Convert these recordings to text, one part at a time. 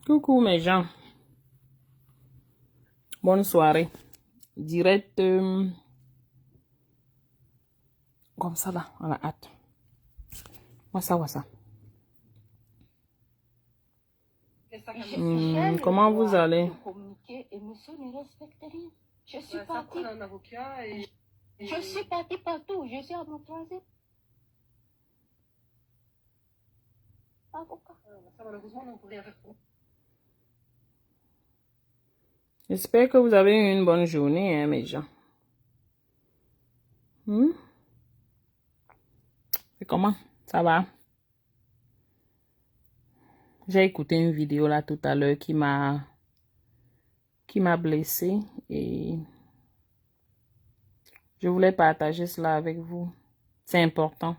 Coucou mes gens. Bonne soirée. Direct comme ça là, on a hâte. Wassa. Comment vous allez? Et monsieur ne respecte rien. Je suis partie. Je suis partie partout. Je suis à mon troisième avocat. J'espère que vous avez eu une bonne journée, hein, mes gens. C'est comment? Ça va? J'ai écouté une vidéo là tout à l'heure qui m'a blessée et je voulais partager cela avec vous. C'est important.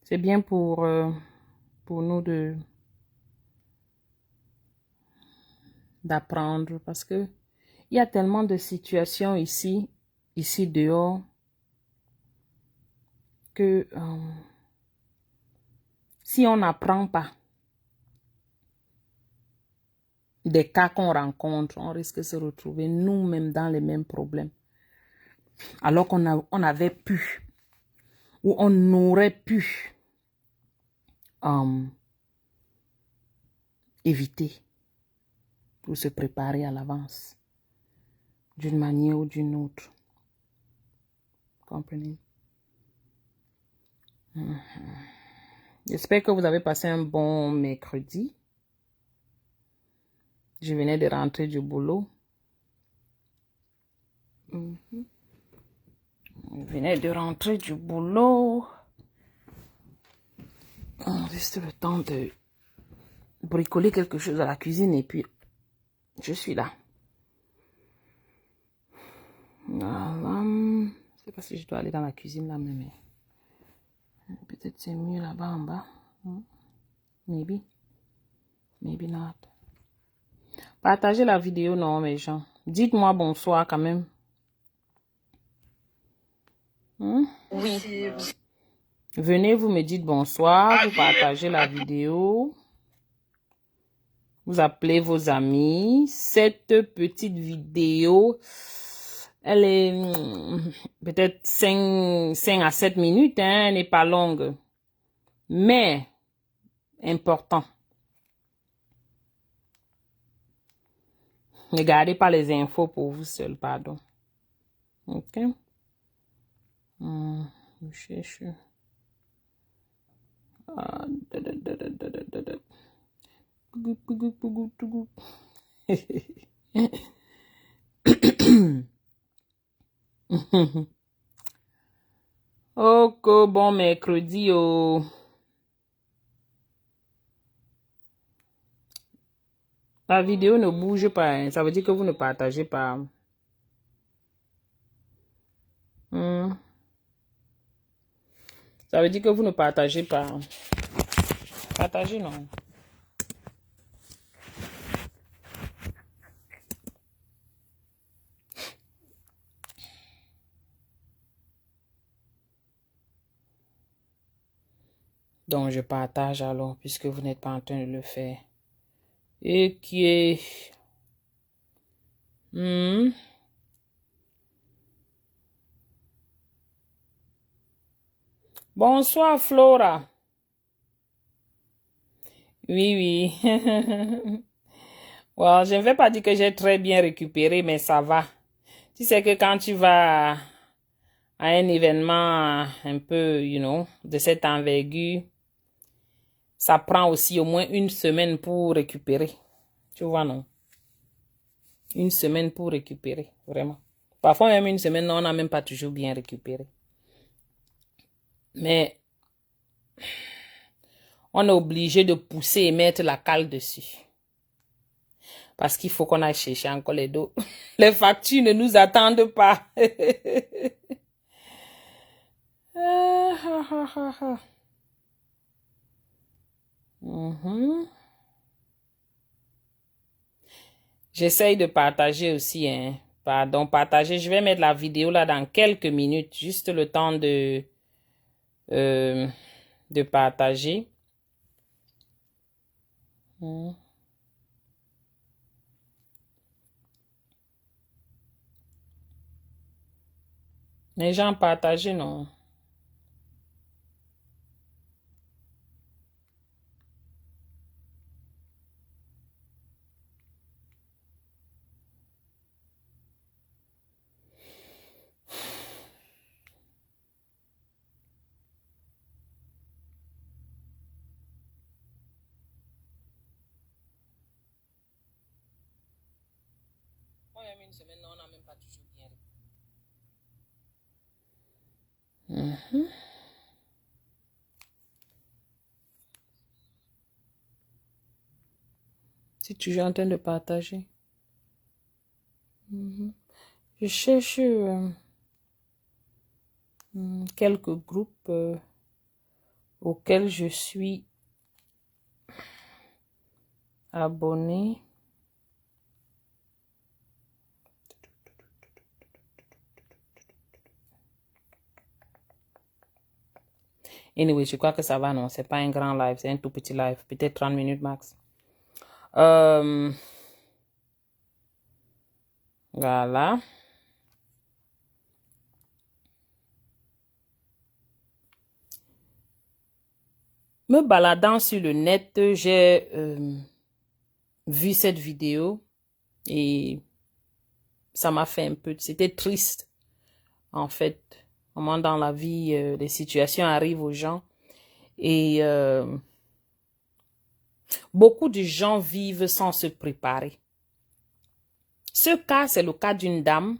C'est bien pour nous d'apprendre parce que il y a tellement de situations ici dehors que si on n'apprend pas des cas qu'on rencontre, on risque de se retrouver nous-mêmes dans les mêmes problèmes. Alors on avait pu ou on aurait pu éviter pour se préparer à l'avance d'une manière ou d'une autre. Comprenez? J'espère que vous avez passé un bon mercredi. Je venais de rentrer du boulot. Je venais de rentrer du boulot. Juste le temps de bricoler quelque chose à la cuisine et puis je suis là. Je sais pas si je dois aller dans la cuisine là, mais peut-être c'est mieux là-bas en bas. Maybe not. Partagez la vidéo, non, mes gens. Dites-moi bonsoir quand même. Oui. Venez, vous me dites bonsoir, vous partagez la vidéo. Vous appelez vos amis. Cette petite vidéo, elle est peut-être 5 à 7 minutes, hein, elle n'est pas longue. Mais, important. Ne gardez pas les infos pour vous seul, pardon. Ok? Je cherche. Ok, bon mercredi. La vidéo ne bouge pas, hein. Ça veut dire que vous ne partagez pas. Ça veut dire que vous ne partagez pas. Partagez, non. Donc, je partage alors, puisque vous n'êtes pas en train de le faire. Et qui est... Bonsoir, Flora. Oui. Well, je ne vais pas dire que j'ai très bien récupéré, mais ça va. Tu sais que quand tu vas à un événement un peu, de cette envergure, ça prend aussi au moins 1 semaine pour récupérer. Tu vois, non? 1 semaine pour récupérer, vraiment. Parfois, même 1 semaine, on n'a même pas toujours bien récupéré. Mais on est obligé de pousser et mettre la cale dessus. Parce qu'il faut qu'on aille chercher encore les dos. Les factures ne nous attendent pas. J'essaye de partager aussi, hein, Pardon, partager. Je vais mettre la vidéo là dans quelques minutes. Juste le temps de partager. Les gens partagent, non? Une semaine, on n'a même pas toujours bien. C'est toujours en train de partager. Je cherche quelques groupes auxquels je suis abonné. Anyway, je crois que ça va, non? C'est pas un grand live, c'est un tout petit live. Peut-être 30 minutes max. Voilà. Me baladant sur le net, j'ai vu cette vidéo et ça m'a fait un peu... C'était triste, en fait. Comment dans la vie, les situations arrivent aux gens. Et beaucoup de gens vivent sans se préparer. Ce cas, c'est le cas d'une dame.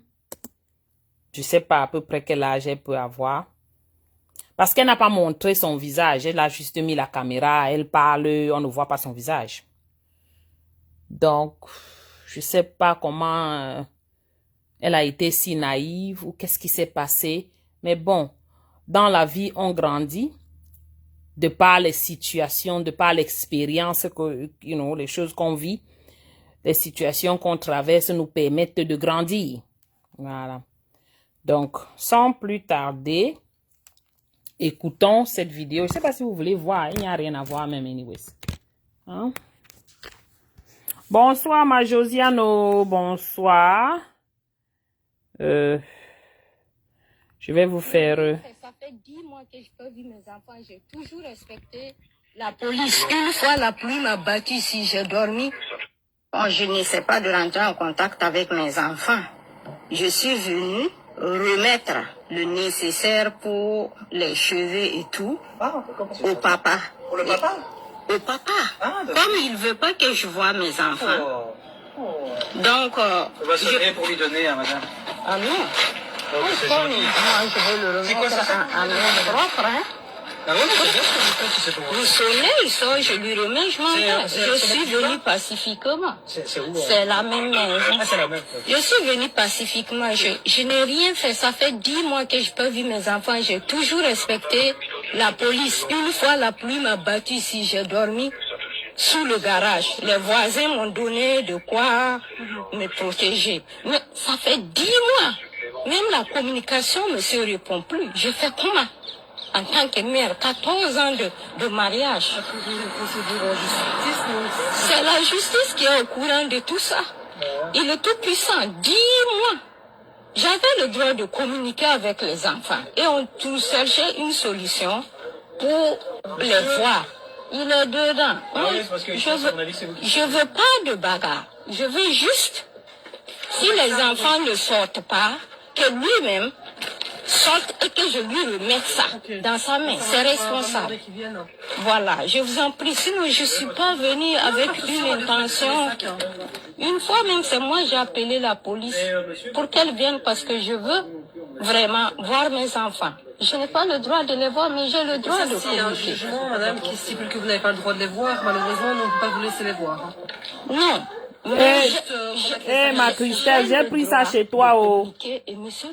Je ne sais pas à peu près quel âge elle peut avoir. Parce qu'elle n'a pas montré son visage. Elle a juste mis la caméra, elle parle, on ne voit pas son visage. Donc, je ne sais pas comment elle a été si naïve ou qu'est-ce qui s'est passé. Mais bon, dans la vie, on grandit de par les situations, de par l'expérience, les choses qu'on vit, les situations qu'on traverse nous permettent de grandir. Voilà. Donc, sans plus tarder, écoutons cette vidéo. Je ne sais pas si vous voulez voir, il n'y a rien à voir même anyways. Hein? Bonsoir ma Josiano, bonsoir. Je vais vous faire... Ça fait 10 mois que je peux vivre mes enfants. J'ai toujours respecté la police. Une fois, la pluie m'a battu si j'ai dormi. Bon, je n'essaie pas de rentrer en contact avec mes enfants. Je suis venue remettre le nécessaire pour les cheveux et tout au papa. Pour le papa? Au papa. Comme il ne veut pas que je voie mes enfants. Donc... c'est rien pour lui donner, hein, madame. Ah non. Moi, je veux le remettre à main propre, hein. Ah oui, c'est bien ce que vous sonnez, il sort, je lui remets, je m'en vais. Je suis venue pacifiquement. C'est où? C'est la même maison. Ah, c'est la même. Je suis venue pacifiquement. Je n'ai rien fait. Ça fait 10 mois que je peux vivre mes enfants. J'ai toujours respecté la police. Une fois, la pluie m'a battu si j'ai dormi sous le garage. Les voisins m'ont donné de quoi me protéger. Mais ça fait 10 mois. Même la communication ne se répond plus. Je fais comment? En tant que mère, 14 ans de mariage. C'est la justice qui est au courant de tout ça. Il est tout puissant. 10 mois. J'avais le droit de communiquer avec les enfants. Et on tout cherchait une solution pour les voir. Il est dedans. Je veux pas de bagarre. Je veux juste, si les enfants ne sortent pas, que lui-même sorte et que je lui remette ça dans sa main. C'est responsable. Voilà, je vous en prie. Sinon, je ne suis pas venue avec une intention. Une fois même, c'est moi j'ai appelé la police pour qu'elle vienne parce que je veux vraiment voir mes enfants. Je n'ai pas le droit de les voir, mais j'ai le droit de communiquer. Il y a un jugement, madame, qui stipule que vous n'avez pas le droit de les voir. Malheureusement, on ne peut pas vous laisser les voir. Non. Ma Christelle, j'ai pris ça chez toi, oh.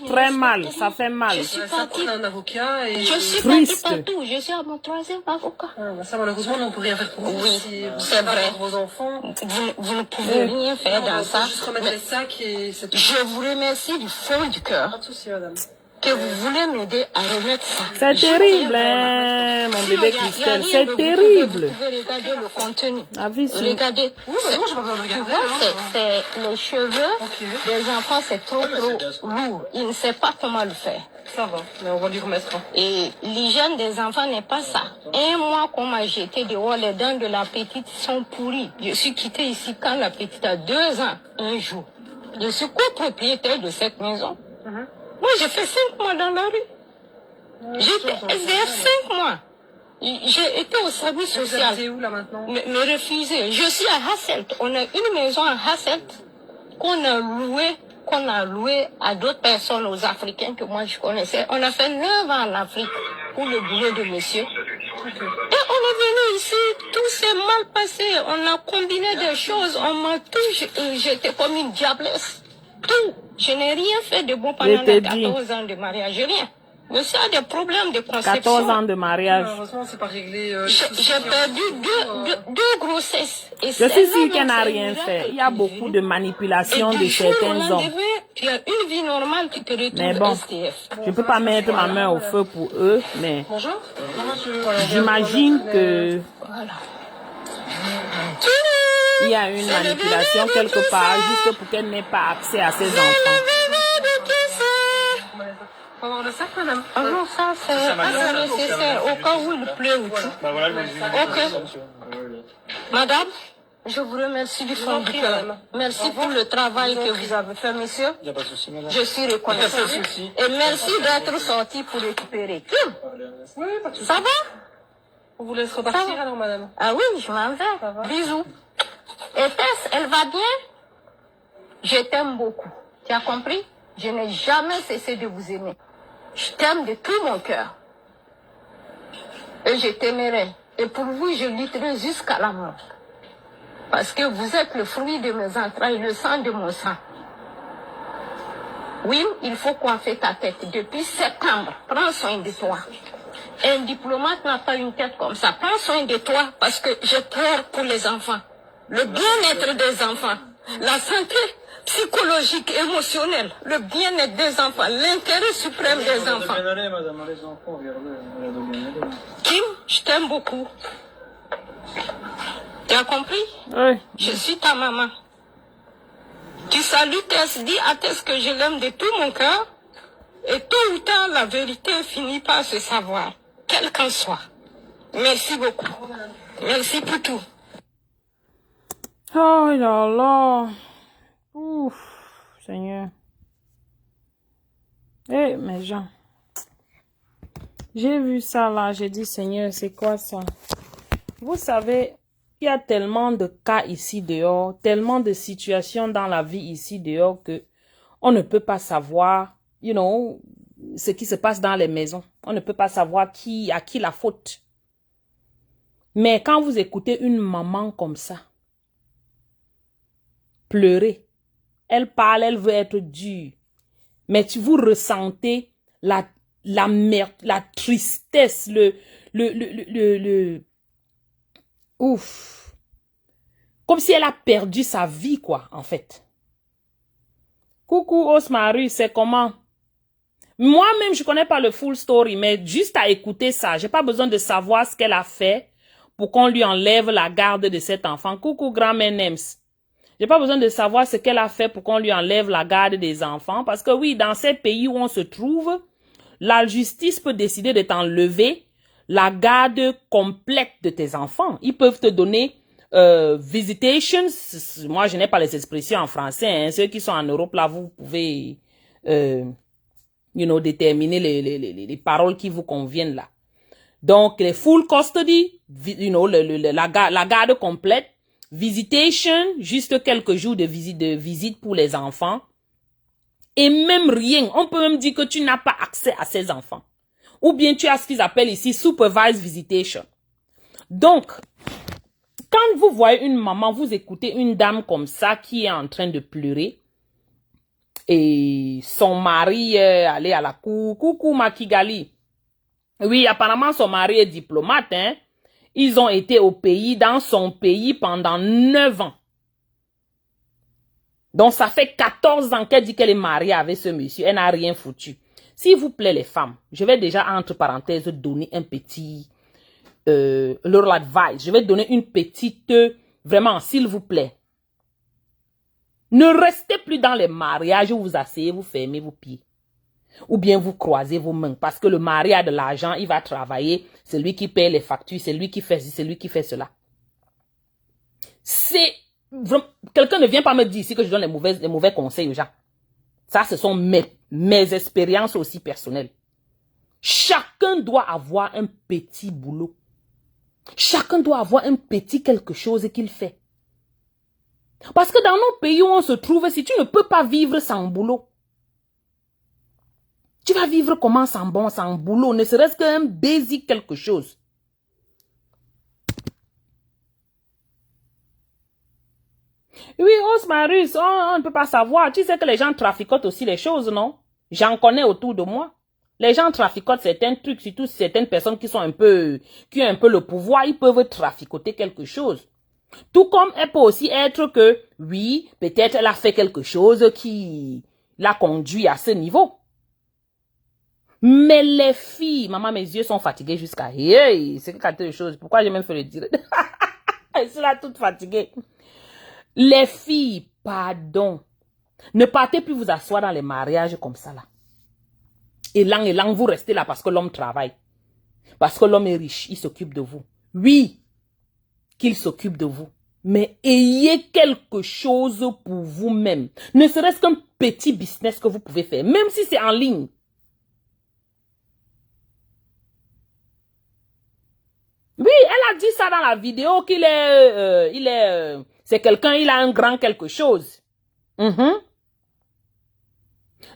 Très mal, ça fait mal. Je suis partie. Un avocat et... Je suis Triste. partie partout. Je suis à mon 3e avocat. Ça, malheureusement, on ne peut rien faire pour vous. Oui, Si vous c'est vrai. pour vos enfants. Vous ne pouvez rien faire On dans va ça. juste remettre les sacs et c'est tout. Je vous remercie du fond du cœur Pas de souci, madame. que vous voulez m'aider à remettre ça. C'est terrible, hein, mon bébé Christelle, c'est terrible. Vous pouvez regarder le contenu. La vie, c'est... Regardez. Oui, mais moi, j'ai pas besoin de Tu regarder. vois, c'est les cheveux Ok. des enfants, c'est trop lourd. Il ne sait pas comment le faire. Ça va, mais on va lui remettre. Et l'hygiène des enfants n'est pas ça. Un mois qu'on m'a jeté dehors, les dents de la petite sont pourries. Je suis quittée ici quand la petite a 2 ans, un jour. Je suis copropriétaire de cette maison. Moi, j'ai fait 5 mois dans la rue. J'étais SDF 5 mois. J'ai été au service Vous social. habitez où, là, maintenant? Me refuser. Je suis à Hasselt. On a une maison à Hasselt qu'on a loué à d'autres personnes, aux Africains que moi je connaissais. On a fait 9 ans en Afrique pour le boulot de monsieur. Et on est venu ici, tout s'est mal passé. On a combiné des choses, on m'a tout, j'étais comme une diablesse. Tout. Je n'ai rien fait de bon pendant les 14 ans de mariage, rien. Monsieur a des problèmes de conception. 14 ans de mariage. Malheureusement, c'est pas réglé. J'ai perdu deux grossesses. Et Je suis sûre qu'elle n'a rien fait. Il y a beaucoup de manipulation de certains hommes. Tu as une vie normale, tu te retrouves Mais bon, STF. je peux pas mettre ma main au feu pour eux, mais Bonjour. j'imagine que Voilà. il y a une manipulation quelque part juste pour qu'elle n'ait pas accès à ses enfants. On va avoir le sac, madame. Ah non, ça c'est nécessaire au cas où il pleut ou tout. Bah voilà, Ok. Madame, je vous remercie du fond du cœur. Merci pour le travail que vous avez fait, monsieur. Il n'y a pas de souci, madame. Je suis reconnaissante. Et merci d'être sorti pour récupérer. Oui, pas de souci. Ça va? On vous laisse repartir, Ça va. alors, madame. Ah oui, je m'en vais. Bisous. Et Tess, elle va bien? Je t'aime beaucoup. Tu as compris? Je n'ai jamais cessé de vous aimer. Je t'aime de tout mon cœur. Et je t'aimerai. Et pour vous, je lutterai jusqu'à la mort. Parce que vous êtes le fruit de mes entrailles, le sang de mon sang. Oui, il faut coiffer ta tête. Depuis septembre, prends soin de toi. Un diplomate n'a pas une tête comme ça. Prends soin de toi parce que j'ai peur pour les enfants. Le bien-être des enfants. La santé psychologique, émotionnelle. Le bien-être des enfants. L'intérêt suprême des enfants. Bien aller, madame, les enfants, regardez. Elle a de bien aller. Kim, je t'aime beaucoup. Tu as compris? Oui. Je suis ta maman. Tu salues Tess, dis à Tess que je l'aime de tout mon cœur. Et tôt ou tard, la vérité finit par se savoir, quelle qu'en soit. Merci beaucoup. Merci pour tout. Oh là là. Ouf, Seigneur. Eh, mes gens. J'ai vu ça là, j'ai dit, Seigneur, c'est quoi ça? Vous savez, il y a tellement de cas ici dehors, tellement de situations dans la vie ici dehors que on ne peut pas savoir, ce qui se passe dans les maisons. On ne peut pas savoir à qui la faute. Mais quand vous écoutez une maman comme ça, pleurer, elle parle, elle veut être dure, mais vous ressentez la tristesse, ouf, comme si elle a perdu sa vie, quoi, en fait. Coucou Osmaru, c'est comment? Moi-même, je connais pas le full story, mais juste à écouter ça, j'ai pas besoin de savoir ce qu'elle a fait pour qu'on lui enlève la garde de cet enfant. Coucou grand-mère Nems. J'ai pas besoin de savoir ce qu'elle a fait pour qu'on lui enlève la garde des enfants, parce que oui, dans ces pays où on se trouve, la justice peut décider de t'enlever la garde complète de tes enfants. Ils peuvent te donner visitations. Moi, je n'ai pas les expressions en français. Hein. Ceux qui sont en Europe, là, vous pouvez, déterminer les paroles qui vous conviennent là. Donc, les full custody, la garde complète, visitation, juste quelques jours de visite pour les enfants. Et même rien. On peut même dire que tu n'as pas accès à ces enfants. Ou bien tu as ce qu'ils appellent ici supervised visitation. Donc, Quand vous voyez une maman, vous écoutez une dame comme ça qui est en train de pleurer et son mari est allé à la cour. Coucou Makigali. Oui, apparemment son mari est diplomate. Hein? Ils ont été au pays, dans son pays pendant 9 ans. Donc ça fait 14 ans qu'elle dit qu'elle est mariée avec ce monsieur. Elle n'a rien foutu. S'il vous plaît les femmes, je vais déjà entre parenthèses donner un petit... leur advice. Je vais donner une petite... vraiment, s'il vous plaît. Ne restez plus dans les mariages où vous asseyez, vous fermez vos pieds. Ou bien vous croisez vos mains. Parce que le mari a de l'argent, il va travailler. C'est lui qui paye les factures, c'est lui qui fait ci, c'est lui qui fait cela. C'est... Quelqu'un ne vient pas me dire ici que je donne les mauvais conseils aux gens. Ça, ce sont mes expériences aussi personnelles. Chacun doit avoir un petit boulot. Chacun doit avoir un petit quelque chose qu'il fait. Parce que dans nos pays où on se trouve, si tu ne peux pas vivre sans boulot, tu vas vivre comment sans boulot, ne serait-ce qu'un basic quelque chose. Oui, Osmarus, on ne peut pas savoir. Tu sais que les gens traficotent aussi les choses, non? J'en connais autour de moi. Les gens traficotent certains trucs, surtout certaines personnes qui ont un peu le pouvoir, ils peuvent traficoter quelque chose. Tout comme elle peut aussi être que, oui, peut-être elle a fait quelque chose qui l'a conduit à ce niveau. Mais les filles, maman, mes yeux sont fatigués jusqu'à... Hey, c'est quelque chose. Pourquoi j'ai même fait le dire? Elles sont là toutes fatiguées. Les filles, pardon. Ne partez plus vous asseoir dans les mariages comme ça là. Et là, vous restez là parce que l'homme travaille. Parce que l'homme est riche, il s'occupe de vous. Oui, qu'il s'occupe de vous. Mais ayez quelque chose pour vous-même. Ne serait-ce qu'un petit business que vous pouvez faire. Même si c'est en ligne. Oui, elle a dit ça dans la vidéo qu'il est, c'est quelqu'un, il a un grand quelque chose.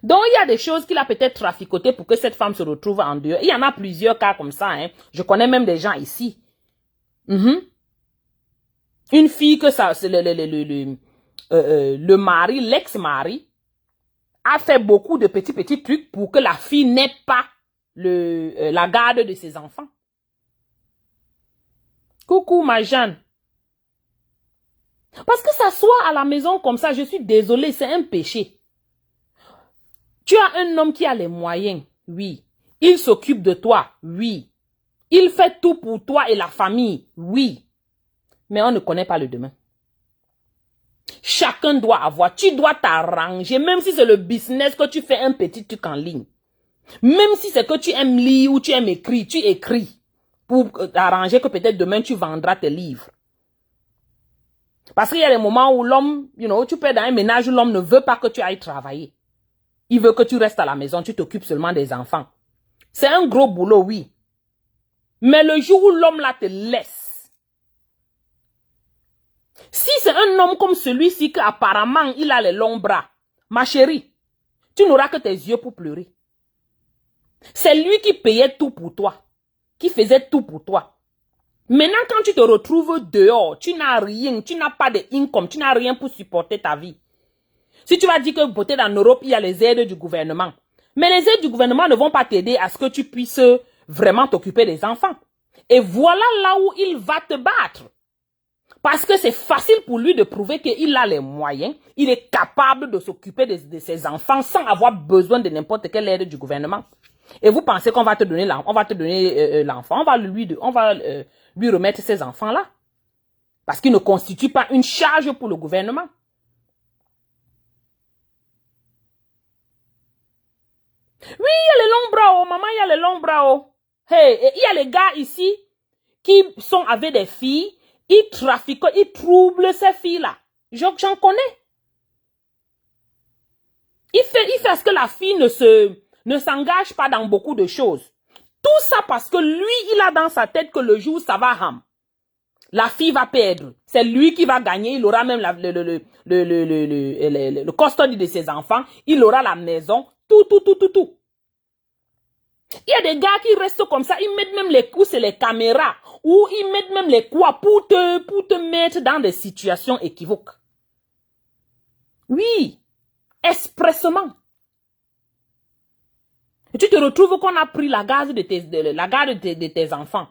Donc, il y a des choses qu'il a peut-être traficotées pour que cette femme se retrouve en dehors. Il y en a plusieurs cas comme ça. Hein. Je connais même des gens ici. Une fille que ça, le mari, l'ex-mari, a fait beaucoup de petits trucs pour que la fille n'ait pas la garde de ses enfants. Coucou ma Jeanne. Parce que s'asseoir à la maison comme ça, je suis désolée, c'est un péché. Tu as un homme qui a les moyens, oui. Il s'occupe de toi, oui. Il fait tout pour toi et la famille, oui. Mais on ne connaît pas le demain. Chacun doit avoir, tu dois t'arranger, même si c'est le business que tu fais un petit truc en ligne. Même si c'est que tu aimes lire ou tu aimes écrire, tu écris. Pour t'arranger que peut-être demain tu vendras tes livres. Parce qu'il y a des moments où l'homme, tu peux être dans un ménage où l'homme ne veut pas que tu ailles travailler. Il veut que tu restes à la maison, tu t'occupes seulement des enfants. C'est un gros boulot, oui. Mais le jour où l'homme là te laisse, si c'est un homme comme celui-ci qu'apparemment il a les longs bras, ma chérie, tu n'auras que tes yeux pour pleurer. C'est lui qui payait tout pour toi, qui faisait tout pour toi. Maintenant, quand tu te retrouves dehors, tu n'as rien, tu n'as pas de income, tu n'as rien pour supporter ta vie. Si tu vas dire que peut-être en Europe, il y a les aides du gouvernement. Mais les aides du gouvernement ne vont pas t'aider à ce que tu puisses vraiment t'occuper des enfants. Et voilà là où il va te battre. Parce que c'est facile pour lui de prouver qu'il a les moyens, il est capable de s'occuper de ses enfants sans avoir besoin de n'importe quelle aide du gouvernement. Et vous pensez qu'on va te donner l'enfant, on va lui remettre ces enfants-là. Parce qu'ils ne constituent pas une charge pour le gouvernement. Oui, il y a les longs bras, oh, maman, il y a les longs bras, oh. Hey, il y a les gars ici qui sont avec des filles, ils trafiquent, ils troublent ces filles-là. J'en connais. Il fait à ce que la fille ne s'engage pas dans beaucoup de choses. Tout ça parce que lui, il a dans sa tête que le jour ça va ram. La fille va perdre. C'est lui qui va gagner. Il aura même le custody de ses enfants. Il aura la maison. Tout. Il y a des gars qui restent comme ça, ils mettent même les coups sur les caméras, ou ils mettent même les coups pour te mettre dans des situations équivoques. Oui, expressement. Et tu te retrouves qu'on a pris la garde de tes enfants.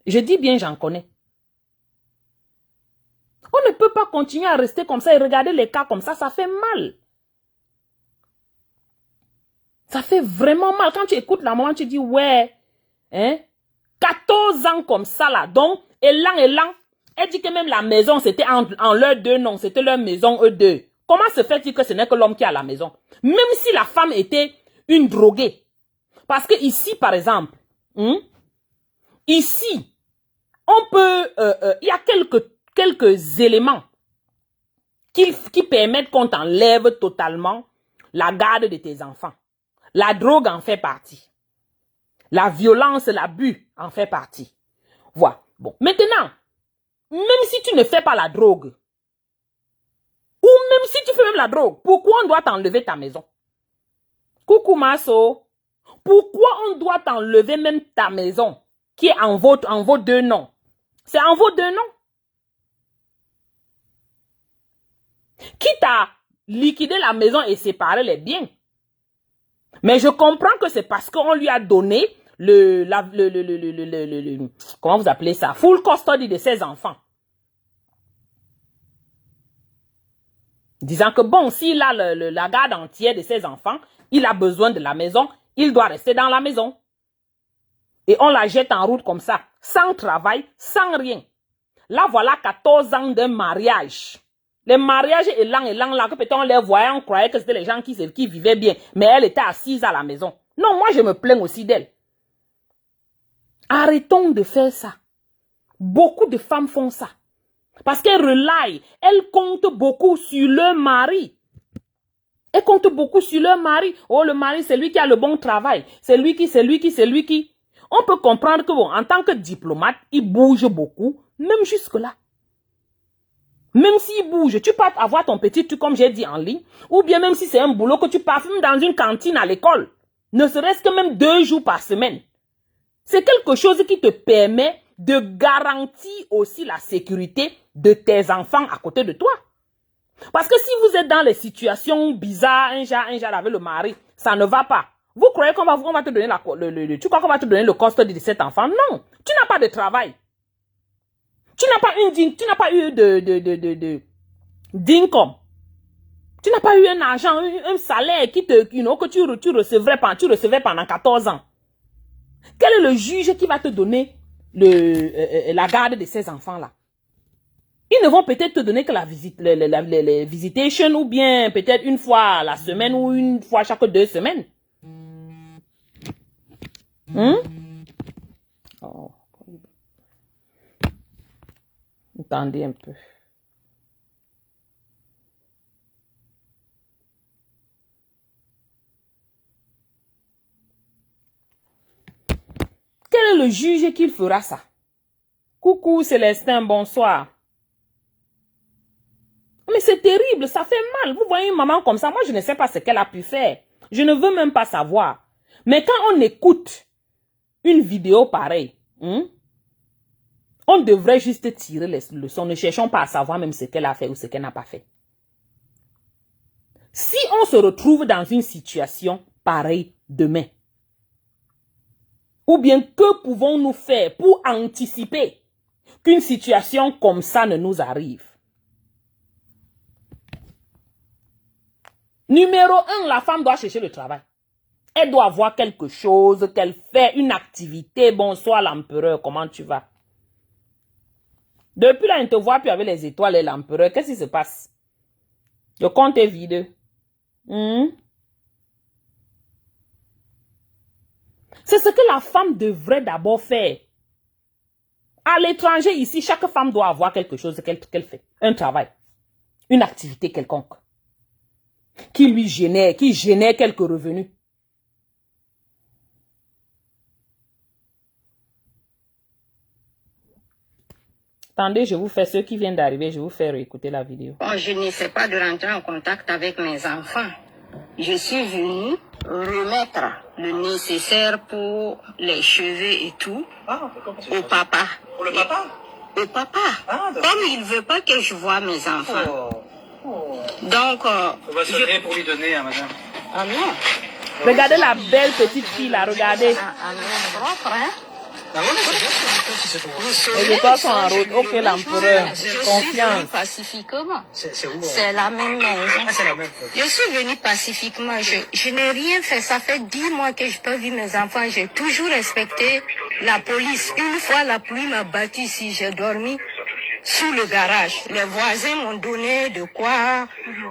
Je dis bien, j'en connais. On ne peut pas continuer à rester comme ça et regarder les cas comme ça fait mal. Ça fait vraiment mal. Quand tu écoutes la maman, tu dis, ouais, hein, 14 ans comme ça là, donc, élan, elle dit que même la maison, c'était en leurs deux noms, c'était leur maison, eux deux. Comment se fait-il que ce n'est que l'homme qui a la maison? Même si la femme était une droguée. Parce que ici, par exemple, ici, on peut, il y a quelques éléments qui permettent qu'on t'enlève totalement la garde de tes enfants. La drogue en fait partie. La violence, l'abus en fait partie. Voilà. Bon. Maintenant, même si tu ne fais pas la drogue, ou même si tu fais même la drogue, pourquoi on doit t'enlever ta maison? Coucou Masso. Pourquoi on doit t'enlever même ta maison qui est en vos deux noms? C'est en vos deux noms. Quitte à liquider la maison et séparer les biens. Mais je comprends que c'est parce qu'on lui a donné comment vous appelez ça? Full custody de ses enfants. Disant que bon, s'il a la garde entière de ses enfants, il a besoin de la maison, il doit rester dans la maison. Et on la jette en route comme ça, sans travail, sans rien. Là, voilà 14 ans de mariage. Les mariages élan là, que peut-être on les voyait, on croyait que c'était les gens qui vivaient bien. Mais elle était assise à la maison. Non, moi je me plains aussi d'elle. Arrêtons de faire ça. Beaucoup de femmes font ça. Parce qu'elles relaient, elles comptent beaucoup sur leur mari. Elles comptent beaucoup sur leur mari. Oh, le mari, c'est lui qui a le bon travail. C'est lui qui. On peut comprendre que bon, en tant que diplomate, il bouge beaucoup, même jusque-là. Même s'il bouge, tu peux avoir ton petit truc, comme j'ai dit, en ligne, ou bien même si c'est un boulot que tu passes même dans une cantine à l'école, ne serait-ce que même 2 jours par semaine. C'est quelque chose qui te permet de garantir aussi la sécurité de tes enfants à côté de toi. Parce que si vous êtes dans les situations bizarres, un genre avec le mari, ça ne va pas. Vous croyez qu'on va te donner tu crois qu'on va te donner le custody de cet enfant? Non, tu n'as pas de travail. Tu n'as pas eu d'income. Tu n'as pas eu un argent, un salaire que tu recevais pendant 14 ans. Quel est le juge qui va te donner la garde de ces enfants-là? Ils ne vont peut-être te donner que la visite, les visitations, ou bien peut-être une fois la semaine ou une fois chaque 2 semaines. Oh. Attendez un peu. Quel est le juge qui fera ça? Coucou Célestin, bonsoir. Mais c'est terrible, ça fait mal. Vous voyez une maman comme ça, moi je ne sais pas ce qu'elle a pu faire. Je ne veux même pas savoir. Mais quand on écoute une vidéo pareille, on devrait juste tirer les leçons. Ne cherchons pas à savoir même ce qu'elle a fait ou ce qu'elle n'a pas fait. Si on se retrouve dans une situation pareille demain, ou bien que pouvons-nous faire pour anticiper qu'une situation comme ça ne nous arrive? Numéro 1, la femme doit chercher le travail. Elle doit avoir quelque chose qu'elle fait, une activité. Bonsoir l'empereur, comment tu vas? Depuis là, on ne te voit plus avec les étoiles et l'empereur. Qu'est-ce qui se passe? Le compte est vide. C'est ce que la femme devrait d'abord faire. À l'étranger, ici, chaque femme doit avoir quelque chose qu'elle fait. Un travail. Une activité quelconque. Qui génère quelques revenus. Attendez, je vous fais ceux qui viennent d'arriver, je vous fais réécouter la vidéo. Bon, je n'essaie pas de rentrer en contact avec mes enfants. Je suis venue remettre le nécessaire pour les cheveux et tout au papa. Pour le papa? Au papa. Ah, comme il veut pas que je voie mes enfants. Donc, on va se créer pour lui donner, hein, madame. Ah non. Regardez la belle petite fille là, regardez. Ah non, propre, hein. Ah ouais, c'est bien, c'est tout. Les étoiles sont en route. Ok, l'empereur. Je suis Confiance. venue pacifiquement. C'est où? C'est la même maison. Ah, c'est la même. Je suis venue pacifiquement. Je n'ai rien fait. Ça fait 10 mois que je peux vivre mes enfants. J'ai toujours respecté la police. Une fois, la pluie m'a battu ici. J'ai dormi sous le garage. Les voisins m'ont donné de quoi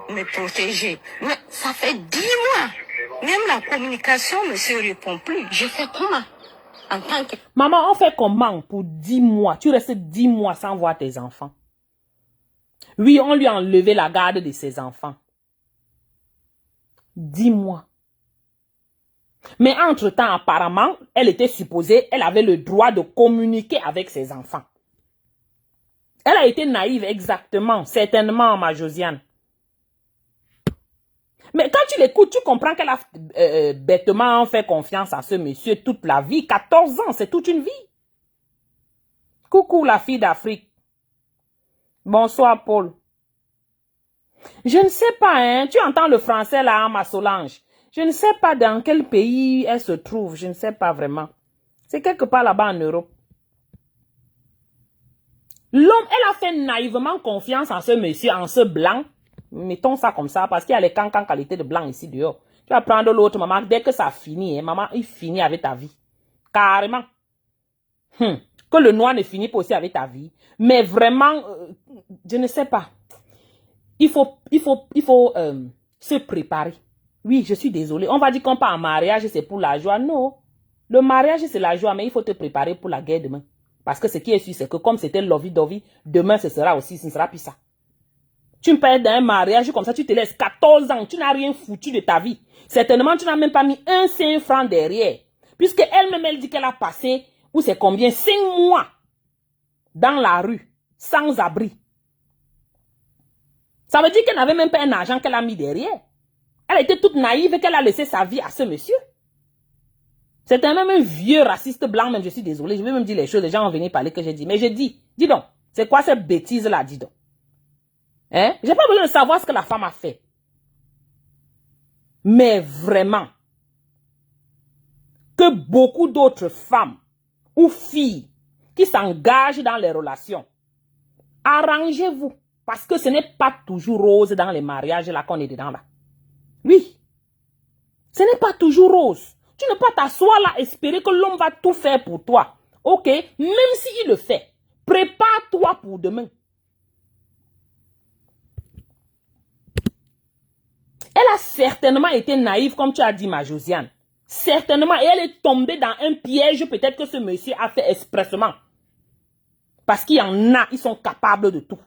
me protéger. Mais ça fait 10 mois. Même la communication ne se répond plus. Je fais comment? En tant que... Maman, on fait comment pour 10 mois? Tu restes 10 mois sans voir tes enfants. Oui, on lui a enlevé la garde de ses enfants. 10 mois. Mais entre-temps, apparemment, elle était supposée, elle avait le droit de communiquer avec ses enfants. Elle a été naïve, exactement, certainement, ma Josiane. Mais quand tu l'écoutes, tu comprends qu'elle a bêtement fait confiance à ce monsieur toute la vie. 14 ans, c'est toute une vie. Coucou la fille d'Afrique. Bonsoir Paul. Je ne sais pas, hein. Tu entends le français là, ma Solange. Je ne sais pas dans quel pays elle se trouve. Je ne sais pas vraiment. C'est quelque part là-bas en Europe. L'homme, elle a fait naïvement confiance en ce monsieur, en ce blanc. Mettons ça comme ça, parce qu'il y a les cancans qualité de blanc ici dehors. Tu vas prendre l'autre, maman, dès que ça finit, hein, maman, il finit avec ta vie. Carrément. Que le noir ne finit pas aussi avec ta vie. Mais vraiment, je ne sais pas. Il faut se préparer. Oui, je suis désolée. On va dire qu'on part en mariage, c'est pour la joie. Non. Le mariage, c'est la joie, mais il faut te préparer pour la guerre demain. Parce que ce qui est sûr, c'est que comme c'était lovey-dovey, demain, ce sera aussi, ce ne sera plus ça. Tu me perds d'un mariage comme ça, tu te laisses 14 ans, tu n'as rien foutu de ta vie. Certainement, tu n'as même pas mis un 5 francs derrière. Puisque elle-même, elle dit qu'elle a passé, ou c'est combien, 5 mois dans la rue, sans abri. Ça veut dire qu'elle n'avait même pas un argent qu'elle a mis derrière. Elle était toute naïve et qu'elle a laissé sa vie à ce monsieur. C'était même un vieux raciste blanc, même je suis désolée, je vais même dire les choses, les gens vont venir parler que j'ai dit. Mais j'ai dit, dis donc, c'est quoi cette bêtise-là, dis donc. Hein? J'ai pas besoin de savoir ce que la femme a fait. Mais vraiment, que beaucoup d'autres femmes ou filles qui s'engagent dans les relations, arrangez-vous. Parce que ce n'est pas toujours rose dans les mariages là qu'on est dedans là. Oui. Ce n'est pas toujours rose. Tu ne peux pas t'asseoir là, espérer que l'homme va tout faire pour toi. Ok? Même s'il le fait, prépare-toi pour demain. Elle a certainement été naïve, comme tu as dit, ma Josiane. Certainement. Et elle est tombée dans un piège, peut-être que ce monsieur a fait expressement. Parce qu'il y en a, ils sont capables de tout.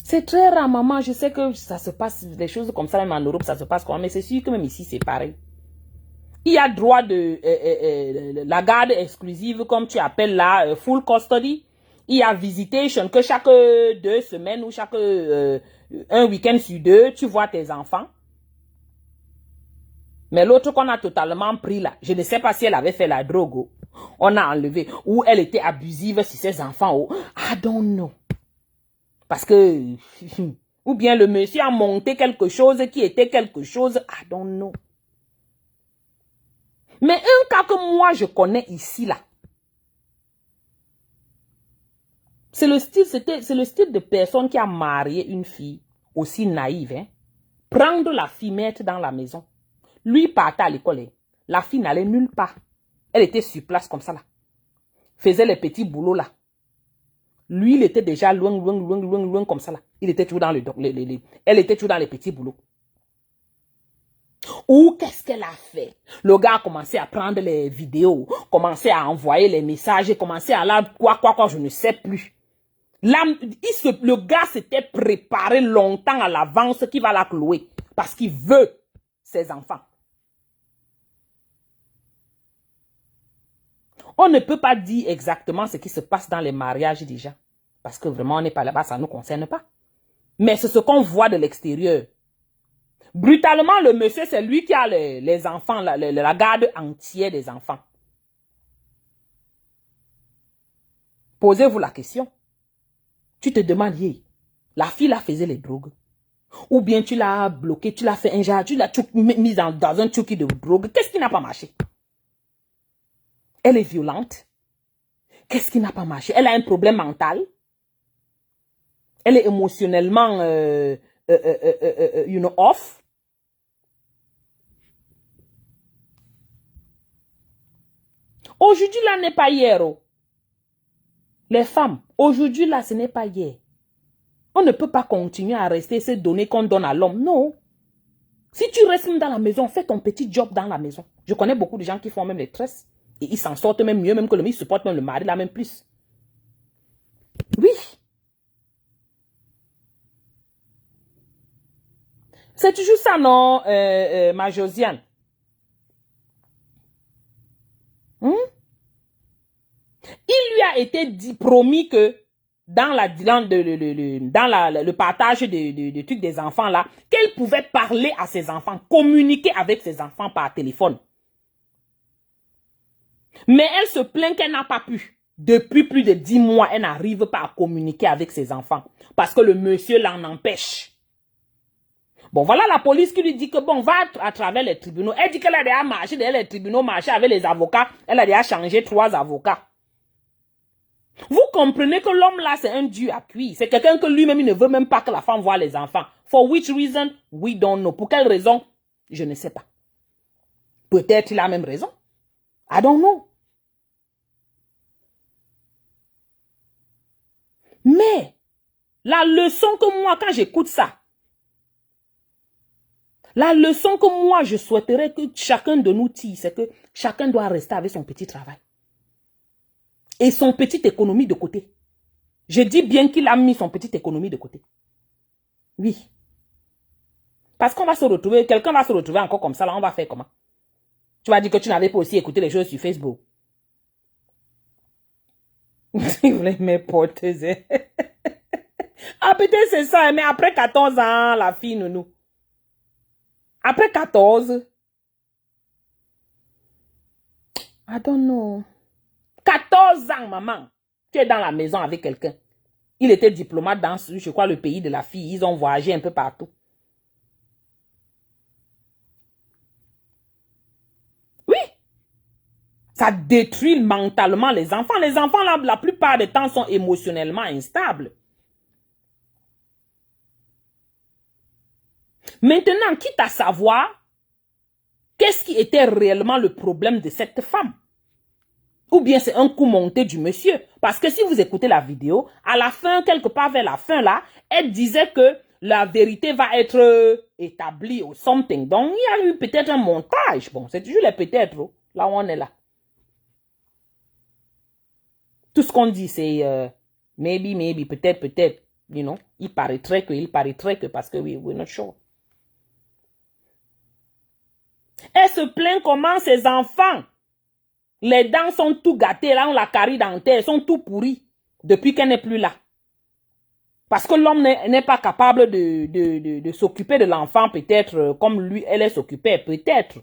C'est très rare, maman. Je sais que ça se passe, des choses comme ça, même en Europe, ça se passe comme ça. Mais c'est sûr que même ici, c'est pareil. Il y a droit de la garde exclusive, comme tu appelles là, full custody. Il y a visitation, que chaque 2 semaines ou chaque un week-end sur 2, tu vois tes enfants. Mais l'autre qu'on a totalement pris là, je ne sais pas si elle avait fait la drogue, on a enlevé, ou elle était abusive sur ses enfants. I don't know. Parce que, ou bien le monsieur a monté quelque chose qui était quelque chose, I don't know. Mais un cas que moi je connais ici là, c'est le style de personne qui a marié une fille aussi naïve, hein. Prendre la fille, mettre dans la maison. Lui partait à l'école, hein. La fille n'allait nulle part. Elle était sur place comme ça là. Faisait les petits boulots là. Lui, il était déjà loin comme ça là. Il était toujours dans elle était toujours dans les petits boulots. Ou qu'est-ce qu'elle a fait? Le gars a commencé à prendre les vidéos, commencé à envoyer les messages, commencé à là, quoi, je ne sais plus. Là, le gars s'était préparé longtemps à l'avance qu'il va la clouer. Parce qu'il veut ses enfants. On ne peut pas dire exactement ce qui se passe dans les mariages déjà. Parce que vraiment, on n'est pas là-bas, ça ne nous concerne pas. Mais c'est ce qu'on voit de l'extérieur. Brutalement, le monsieur, c'est lui qui a les enfants, la garde entière des enfants. Posez-vous la question. Tu te demandes, la fille là faisait les drogues. Ou bien tu l'as bloqué, tu l'as fait un genre, tu l'as mis dans un truc de drogue. Qu'est-ce qui n'a pas marché? Elle est violente. Qu'est-ce qui n'a pas marché? Elle a un problème mental. Elle est émotionnellement, off. Aujourd'hui, là, n'est pas hier. Oh. Les femmes, aujourd'hui, là, ce n'est pas hier. On ne peut pas continuer à rester ces données qu'on donne à l'homme. Non. Si tu restes dans la maison, fais ton petit job dans la maison. Je connais beaucoup de gens qui font même les tresses. Et ils s'en sortent même mieux, même que le mari supporte même le mari, là même plus. Oui. C'est toujours ça, non, ma Josiane? Il lui a été promis que dans le partage de trucs des enfants là, qu'elle pouvait parler à ses enfants, communiquer avec ses enfants par téléphone. Mais elle se plaint qu'elle n'a pas pu. Depuis plus de 10 mois, elle n'arrive pas à communiquer avec ses enfants. Parce que le monsieur l'en empêche. Bon, voilà la police qui lui dit que bon, va à travers les tribunaux. Elle dit qu'elle a déjà marché derrière les tribunaux, marché avec les avocats. Elle a déjà changé 3 avocats. Vous comprenez que l'homme là, c'est un dieu à cuire. C'est quelqu'un que lui-même, il ne veut même pas que la femme voie les enfants. For which reason, we don't know. Pour quelle raison? Je ne sais pas. Peut-être il a même raison. I don't know. Mais, la leçon que moi, quand j'écoute ça, la leçon que moi, je souhaiterais que chacun de nous tire, c'est que chacun doit rester avec son petit travail. Et son petite économie de côté. Je dis bien qu'il a mis son petite économie de côté. Oui. Parce qu'on va se retrouver, quelqu'un va se retrouver encore comme ça, là, on va faire comment? Tu vas dire que tu n'avais pas aussi écouté les choses sur Facebook. Il voulait me porter. Ah, peut-être c'est ça, mais après 14 ans, la fille, nounou. Après 14, I don't know. 14 ans, maman. Tu es dans la maison avec quelqu'un. Il était diplomate dans, je crois, le pays de la fille. Ils ont voyagé un peu partout. Oui. Ça détruit mentalement les enfants. Les enfants, la plupart des temps, sont émotionnellement instables. Maintenant, quitte à savoir qu'est-ce qui était réellement le problème de cette femme. Ou bien c'est un coup monté du monsieur. Parce que si vous écoutez la vidéo, à la fin, quelque part vers la fin là, elle disait que la vérité va être établie ou something. Donc, il y a eu peut-être un montage. Bon, c'est toujours les peut-être, là où on est là. Tout ce qu'on dit, c'est maybe, peut-être, you know. Il paraîtrait que, parce que oui, we're not sure. Elle se plaint comment ses enfants, les dents sont tout gâtées, là, on la carie dentaire, sont tout pourris depuis qu'elle n'est plus là. Parce que l'homme n'est pas capable de s'occuper de l'enfant, peut-être, comme lui, elle s'occupait, peut-être.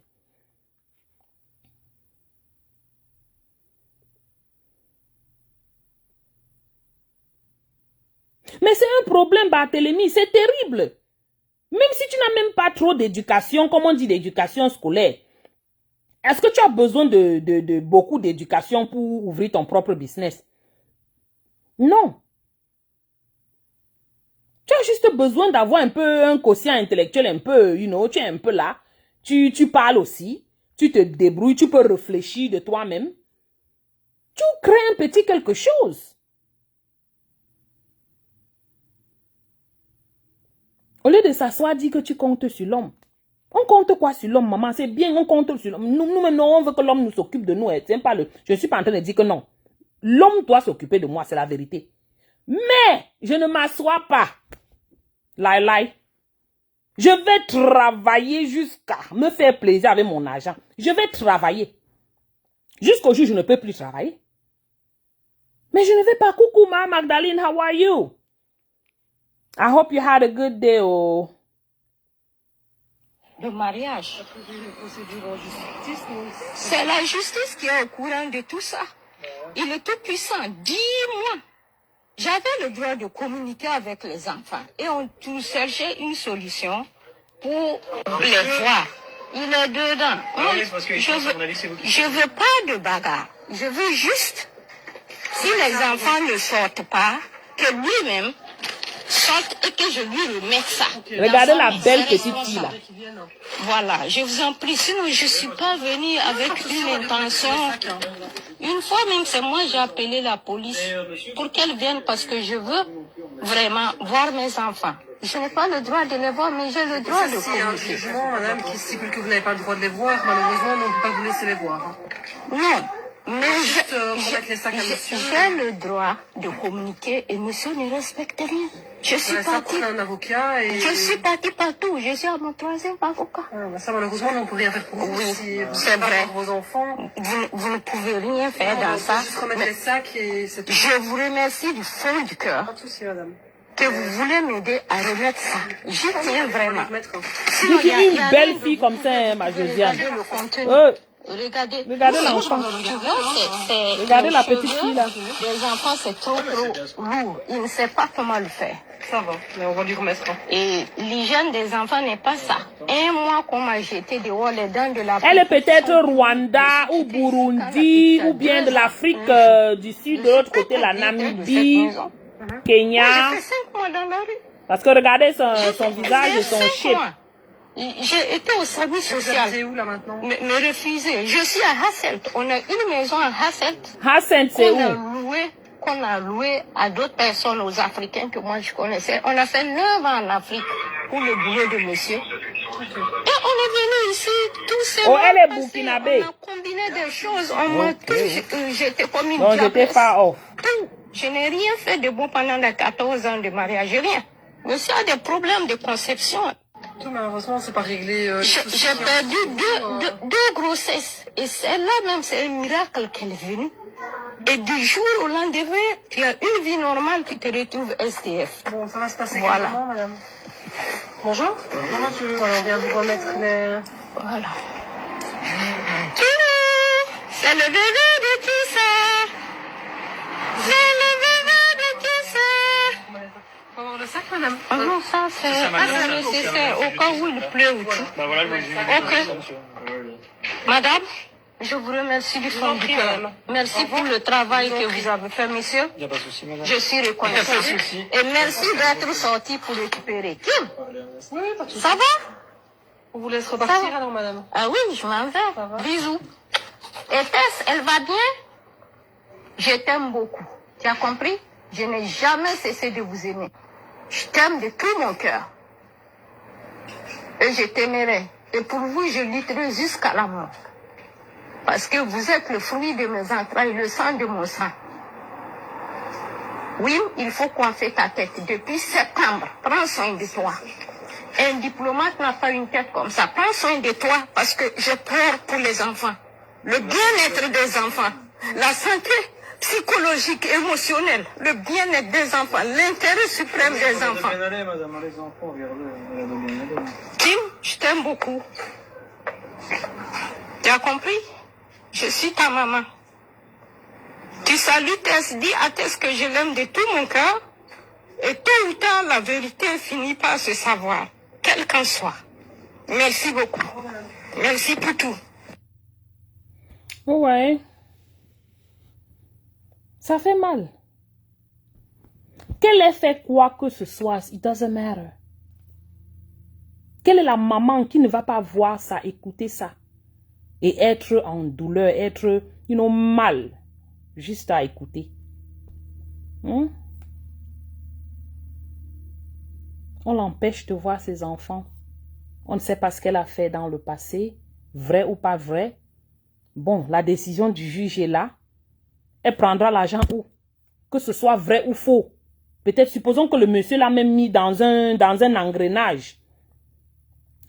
Mais c'est un problème, Barthélemy, c'est terrible. Même si tu n'as même pas trop d'éducation, comme on dit d'éducation scolaire, est-ce que tu as besoin de beaucoup d'éducation pour ouvrir ton propre business? Non. Tu as juste besoin d'avoir un peu un quotient intellectuel, un peu, you know, tu es un peu là. Tu parles aussi, tu te débrouilles, tu peux réfléchir de toi-même. Tu crées un petit quelque chose. Au lieu de s'asseoir, dire que tu comptes sur l'homme. On compte quoi sur l'homme, maman? C'est bien, on compte sur l'homme. Nous maintenant, on veut que l'homme nous s'occupe de nous. Je ne suis pas en train de dire que non. L'homme doit s'occuper de moi, c'est la vérité. Mais, je ne m'assois pas. Lai. Je vais travailler jusqu'à me faire plaisir avec mon argent. Je vais travailler. Jusqu'au jour où je ne peux plus travailler. Mais je ne vais pas. Coucou, ma Magdalene, how are you? I hope you had a good day, oh. Le mariage. C'est la justice qui est au courant de tout ça. Il est tout puissant. Dis-moi. J'avais le droit de communiquer avec les enfants et on tout cherchait une solution pour les voir. Il est dedans. Je veux pas de bagarre. Je veux juste, si les enfants ne sortent pas, que lui-même sorte et que je lui remette ça. Regardez la belle petite fille là. Voilà, je vous en prie. Sinon, je suis pas venue avec une intention. Une fois même, c'est moi j'ai appelé la police pour qu'elle vienne parce que je veux vraiment voir mes enfants. Je n'ai pas le droit de les voir, mais j'ai le droit de communiquer. Il y a un jugement, madame, qui stipule que vous n'avez pas le droit de les voir. Malheureusement, on ne peut pas vous laisser les voir. Non. Mais j'ai le droit de communiquer et monsieur ne respecte rien. Je suis partie. Un avocat et... Je suis partie partout. Je suis à mon 3e avocat. Ça, malheureusement, on ne peut rien faire pour vous. Oui, si c'est vrai. Pour vos enfants. Vous ne pouvez rien faire dans ça. Juste remettre les sacs et c'est tout. Je vous remercie du fond du cœur. Pas de souci, madame. Que vous voulez m'aider à remettre ça. J'y tiens vraiment. Tu es une belle fille comme ça, hein, ma Josiane. Regardez l'enfant. Regardez la petite fille là. Les enfants, c'est trop lourd. Il ne sait pas comment le faire. Ça va, mais on va lui remettre. Et l'hygiène des enfants n'est pas ça. Un mois qu'on m'a jeté dehors les dents de la... Elle est peut-être Rwanda ou Burundi ou bien de l'Afrique du Sud, de l'autre côté, la Namibie, Kenya. J'ai fait 5 mois dans la rue. Parce que regardez son visage et son shape. J'ai été au service social. Où là maintenant? Me refuser. Je suis à Hasselt. On a une maison à Hasselt. Hasselt, c'est où? Qu'on a loué à d'autres personnes, aux Africains que moi je connaissais. On a fait 9 ans en Afrique pour le boulot de monsieur. Et on est venu ici, tous ces Oh, elle est burkinabé. On a combiné des choses. On m'a tout jeté comme une Donc j'étais far off. Tout. Je n'ai rien fait de bon pendant les 14 ans de mariage. Rien. Monsieur a des problèmes de conception. Tout, malheureusement, c'est pas réglé. J'ai perdu deux grossesses. Et celle-là même, c'est un miracle qu'elle est venue. Et du jour au lendemain, tu as une vie normale qui te retrouve STF. Bon, ça va se passer voilà. Comment, madame? Bonjour. Bonjour, monsieur. Voilà, on vient vous remettre les... Voilà. C'est le bébé de tout ça. C'est le bébé de tout ça. Faut avoir le sac, madame? Ah non, ça c'est nécessaire au cas où il pleut ou tout. Bah voilà, ok. Madame, je vous remercie du fond du cœur. Merci pour le travail que vous avez fait, monsieur. Il n'y a pas de souci, madame. Je suis reconnaissante. Et merci d'être sorti pour récupérer. Oui, pas de souci. Ça va? On vous laisse repartir alors, madame. Ah oui, je m'en vais. Bisous. Et Tess, elle va bien? Je t'aime beaucoup. Tu as compris? Je n'ai jamais cessé de vous aimer. Je t'aime de tout mon cœur. Et je t'aimerai. Et pour vous, je lutterai jusqu'à la mort. Parce que vous êtes le fruit de mes entrailles, le sang de mon sang. Oui, il faut coiffer ta tête. Depuis septembre, prends soin de toi. Un diplomate n'a pas une tête comme ça. Prends soin de toi parce que j'ai peur pour les enfants. Le bien-être des enfants. La santé psychologique, émotionnelle. Le bien-être des enfants. L'intérêt suprême des enfants. Kim, je t'aime beaucoup. Tu as compris? Je suis ta maman. Tu salues Tess, dis à Tess que je l'aime de tout mon cœur. Et tôt ou tard, la vérité finit par se savoir, quel qu'en soit. Merci beaucoup. Merci pour tout. Ouais. Ça fait mal. Qu'elle ait fait quoi que ce soit, it doesn't matter. Quelle est la maman qui ne va pas voir ça, écouter ça? Et être en douleur, être, mal. Juste à écouter. On l'empêche de voir ses enfants. On ne sait pas ce qu'elle a fait dans le passé. Vrai ou pas vrai. Bon, la décision du juge est là. Elle prendra l'argent où? Que ce soit vrai ou faux. Peut-être, supposons que le monsieur l'a même mis dans un engrenage.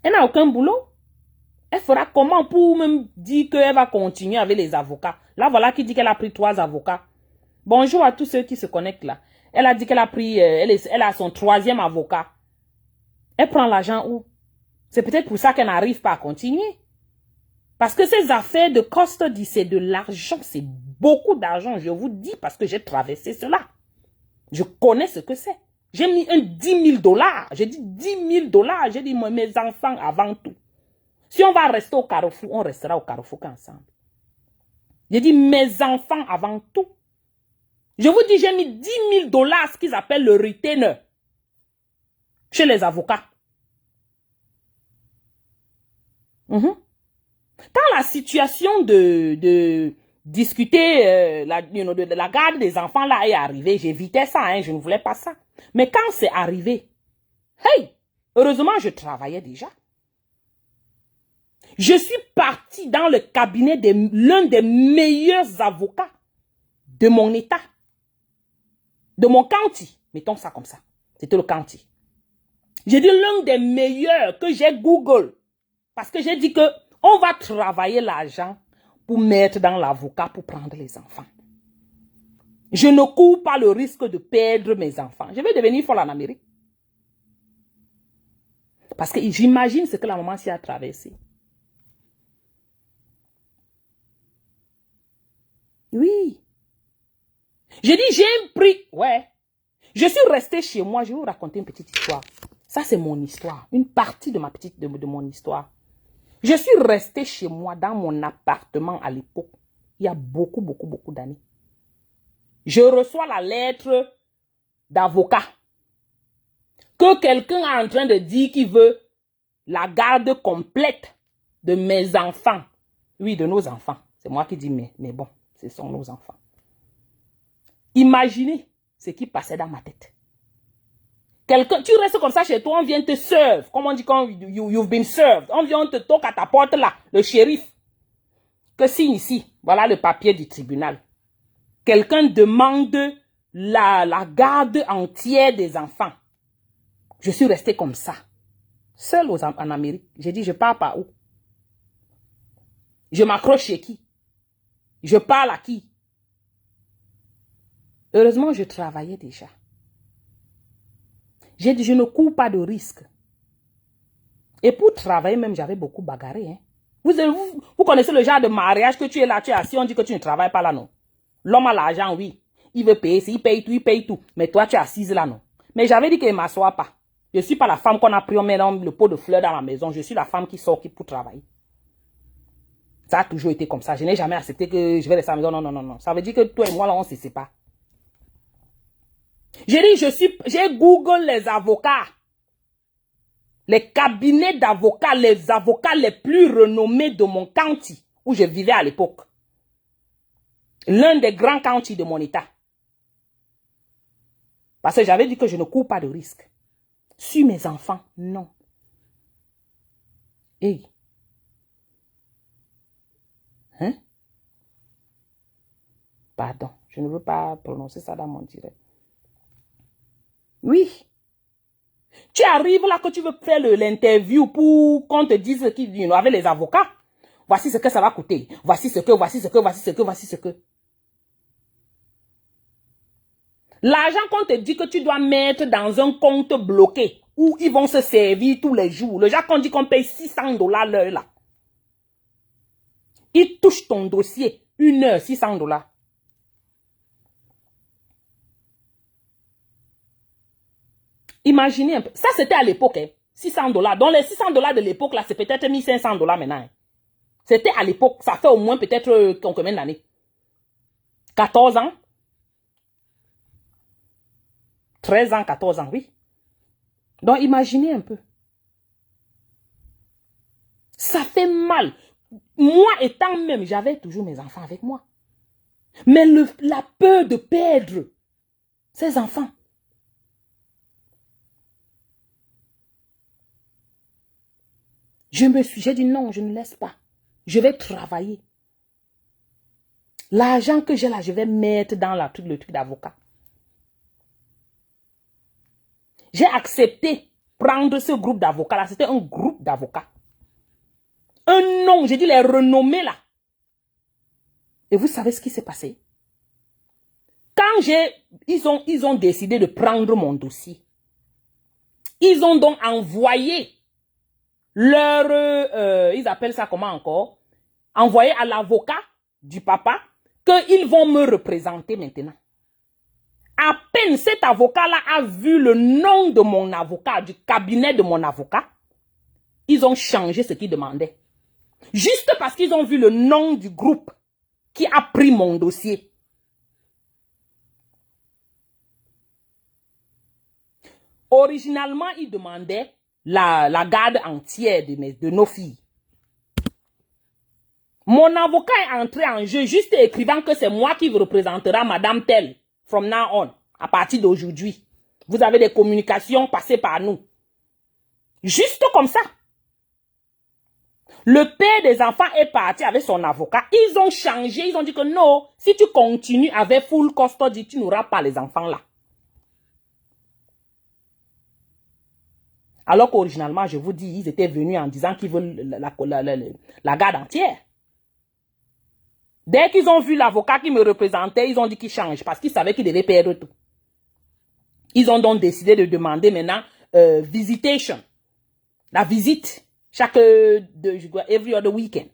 Elle n'a aucun boulot. Elle fera comment pour même dire qu'elle va continuer avec les avocats? Là, voilà qui dit qu'elle a pris 3 avocats. Bonjour à tous ceux qui se connectent là. Elle a dit qu'elle a pris, elle a son 3e avocat. Elle prend l'argent où? C'est peut-être pour ça qu'elle n'arrive pas à continuer. Parce que ces affaires de custody, c'est de l'argent, c'est beaucoup d'argent, je vous dis, parce que j'ai traversé cela. Je connais ce que c'est. J'ai mis un 10 000 $. J'ai dit 10 000 $. J'ai dit, moi, mes enfants avant tout. Si on va rester au Carrefour, on restera au Carrefour ensemble. J'ai dit, mes enfants avant tout. Je vous dis, j'ai mis 10 000 $, ce qu'ils appellent le retainer, chez les avocats. Quand la situation de discuter de la garde des enfants là est arrivée, j'évitais ça, hein, je ne voulais pas ça. Mais quand c'est arrivé, hey, heureusement je travaillais déjà. Je suis partie dans le cabinet de l'un des meilleurs avocats de mon état, de mon county, mettons ça comme ça. C'était le county. J'ai dit l'un des meilleurs que j'ai Google, parce que j'ai dit que on va travailler l'argent pour mettre dans l'avocat pour prendre les enfants. Je ne cours pas le risque de perdre mes enfants. Je vais devenir folle en Amérique. Parce que j'imagine ce que la maman s'y a traversé. Oui. J'ai dit, j'ai un prix. Ouais. Je suis restée chez moi. Je vais vous raconter une petite histoire. Ça, c'est mon histoire. Une partie de mon histoire. Je suis restée chez moi dans mon appartement à l'époque. Il y a beaucoup d'années. Je reçois la lettre d'avocat que quelqu'un est en train de dire qu'il veut la garde complète de mes enfants. Oui, de nos enfants. C'est moi qui dis mais bon, ce sont nos enfants. Imaginez ce qui passait dans ma tête. Quelqu'un, tu restes comme ça chez toi, on vient te serve. Comme on dit quand you've been served. On vient te toque à ta porte là, le shérif. Que signe ici, voilà le papier du tribunal. Quelqu'un demande la garde entière des enfants. Je suis restée comme ça. Seule en Amérique. J'ai dit, je pars par où? Je m'accroche chez qui? Je parle à qui? Heureusement, je travaillais déjà. J'ai dit, je ne cours pas de risque. Et pour travailler même, j'avais beaucoup bagarré. Hein. Vous connaissez le genre de mariage que tu es là, tu es assis, on dit que tu ne travailles pas là, non? L'homme a l'argent, oui. Il veut payer, il paye tout. Mais toi, tu es assise là, non? Mais j'avais dit qu'il ne m'assoit pas. Je ne suis pas la femme qu'on a pris, on met le pot de fleurs dans la maison. Je suis la femme qui sort pour travailler. Ça a toujours été comme ça. Je n'ai jamais accepté que je vais rester à la maison. Non. Ça veut dire que toi et moi, là, on ne se sépare. J'ai dit, j'ai Google les avocats. Les cabinets d'avocats, les avocats les plus renommés de mon county, où je vivais à l'époque. L'un des grands counties de mon état. Parce que j'avais dit que je ne cours pas de risque. Sur mes enfants, non. Hey. Hein? Pardon, je ne veux pas prononcer ça dans mon direct. Oui. Tu arrives là que tu veux faire l'interview pour qu'on te dise avec les avocats. Voici ce que ça va coûter. Voici ce que. L'argent qu'on te dit que tu dois mettre dans un compte bloqué où ils vont se servir tous les jours. Le genre qu'on dit qu'on paye 600 $ l'heure là. Ils touchent ton dossier. 1 heure, 600 $. Imaginez un peu. Ça, c'était à l'époque. Hein. 600 $. Donc, les 600 $ de l'époque, là, c'est peut-être 1500 $ maintenant. Hein. C'était à l'époque. Ça fait au moins peut-être combien d'années? 14 ans? 13 ans, 14 ans, oui. Donc, imaginez un peu. Ça fait mal. Moi, étant même, j'avais toujours mes enfants avec moi. Mais la peur de perdre ces enfants. J'ai dit non, je ne laisse pas. Je vais travailler. L'argent que j'ai là, je vais mettre dans le truc d'avocat. J'ai accepté prendre ce groupe d'avocats là. C'était un groupe d'avocats. Un nom, j'ai dit les renommés là. Et vous savez ce qui s'est passé? Quand ils ont décidé de prendre mon dossier, ils ont donc envoyé leur, ils appellent ça comment encore? Envoyé à l'avocat du papa qu'ils vont me représenter maintenant. À peine cet avocat-là a vu le nom de mon avocat, du cabinet de mon avocat, ils ont changé ce qu'ils demandaient. Juste parce qu'ils ont vu le nom du groupe qui a pris mon dossier. Originalement, ils demandaient la garde entière de nos filles. Mon avocat est entré en jeu juste écrivant que c'est moi qui vous représentera Madame Tell from now on, à partir d'aujourd'hui. Vous avez des communications passées par nous. Juste comme ça. Le père des enfants est parti avec son avocat. Ils ont changé. Ils ont dit que non, si tu continues avec full custody, tu n'auras pas les enfants là. Alors qu'originalement, je vous dis, ils étaient venus en disant qu'ils veulent la garde entière. Dès qu'ils ont vu l'avocat qui me représentait, ils ont dit qu'ils changent parce qu'ils savaient qu'ils devaient perdre tout. Ils ont donc décidé de demander maintenant visitation. La visite. Every other weekend.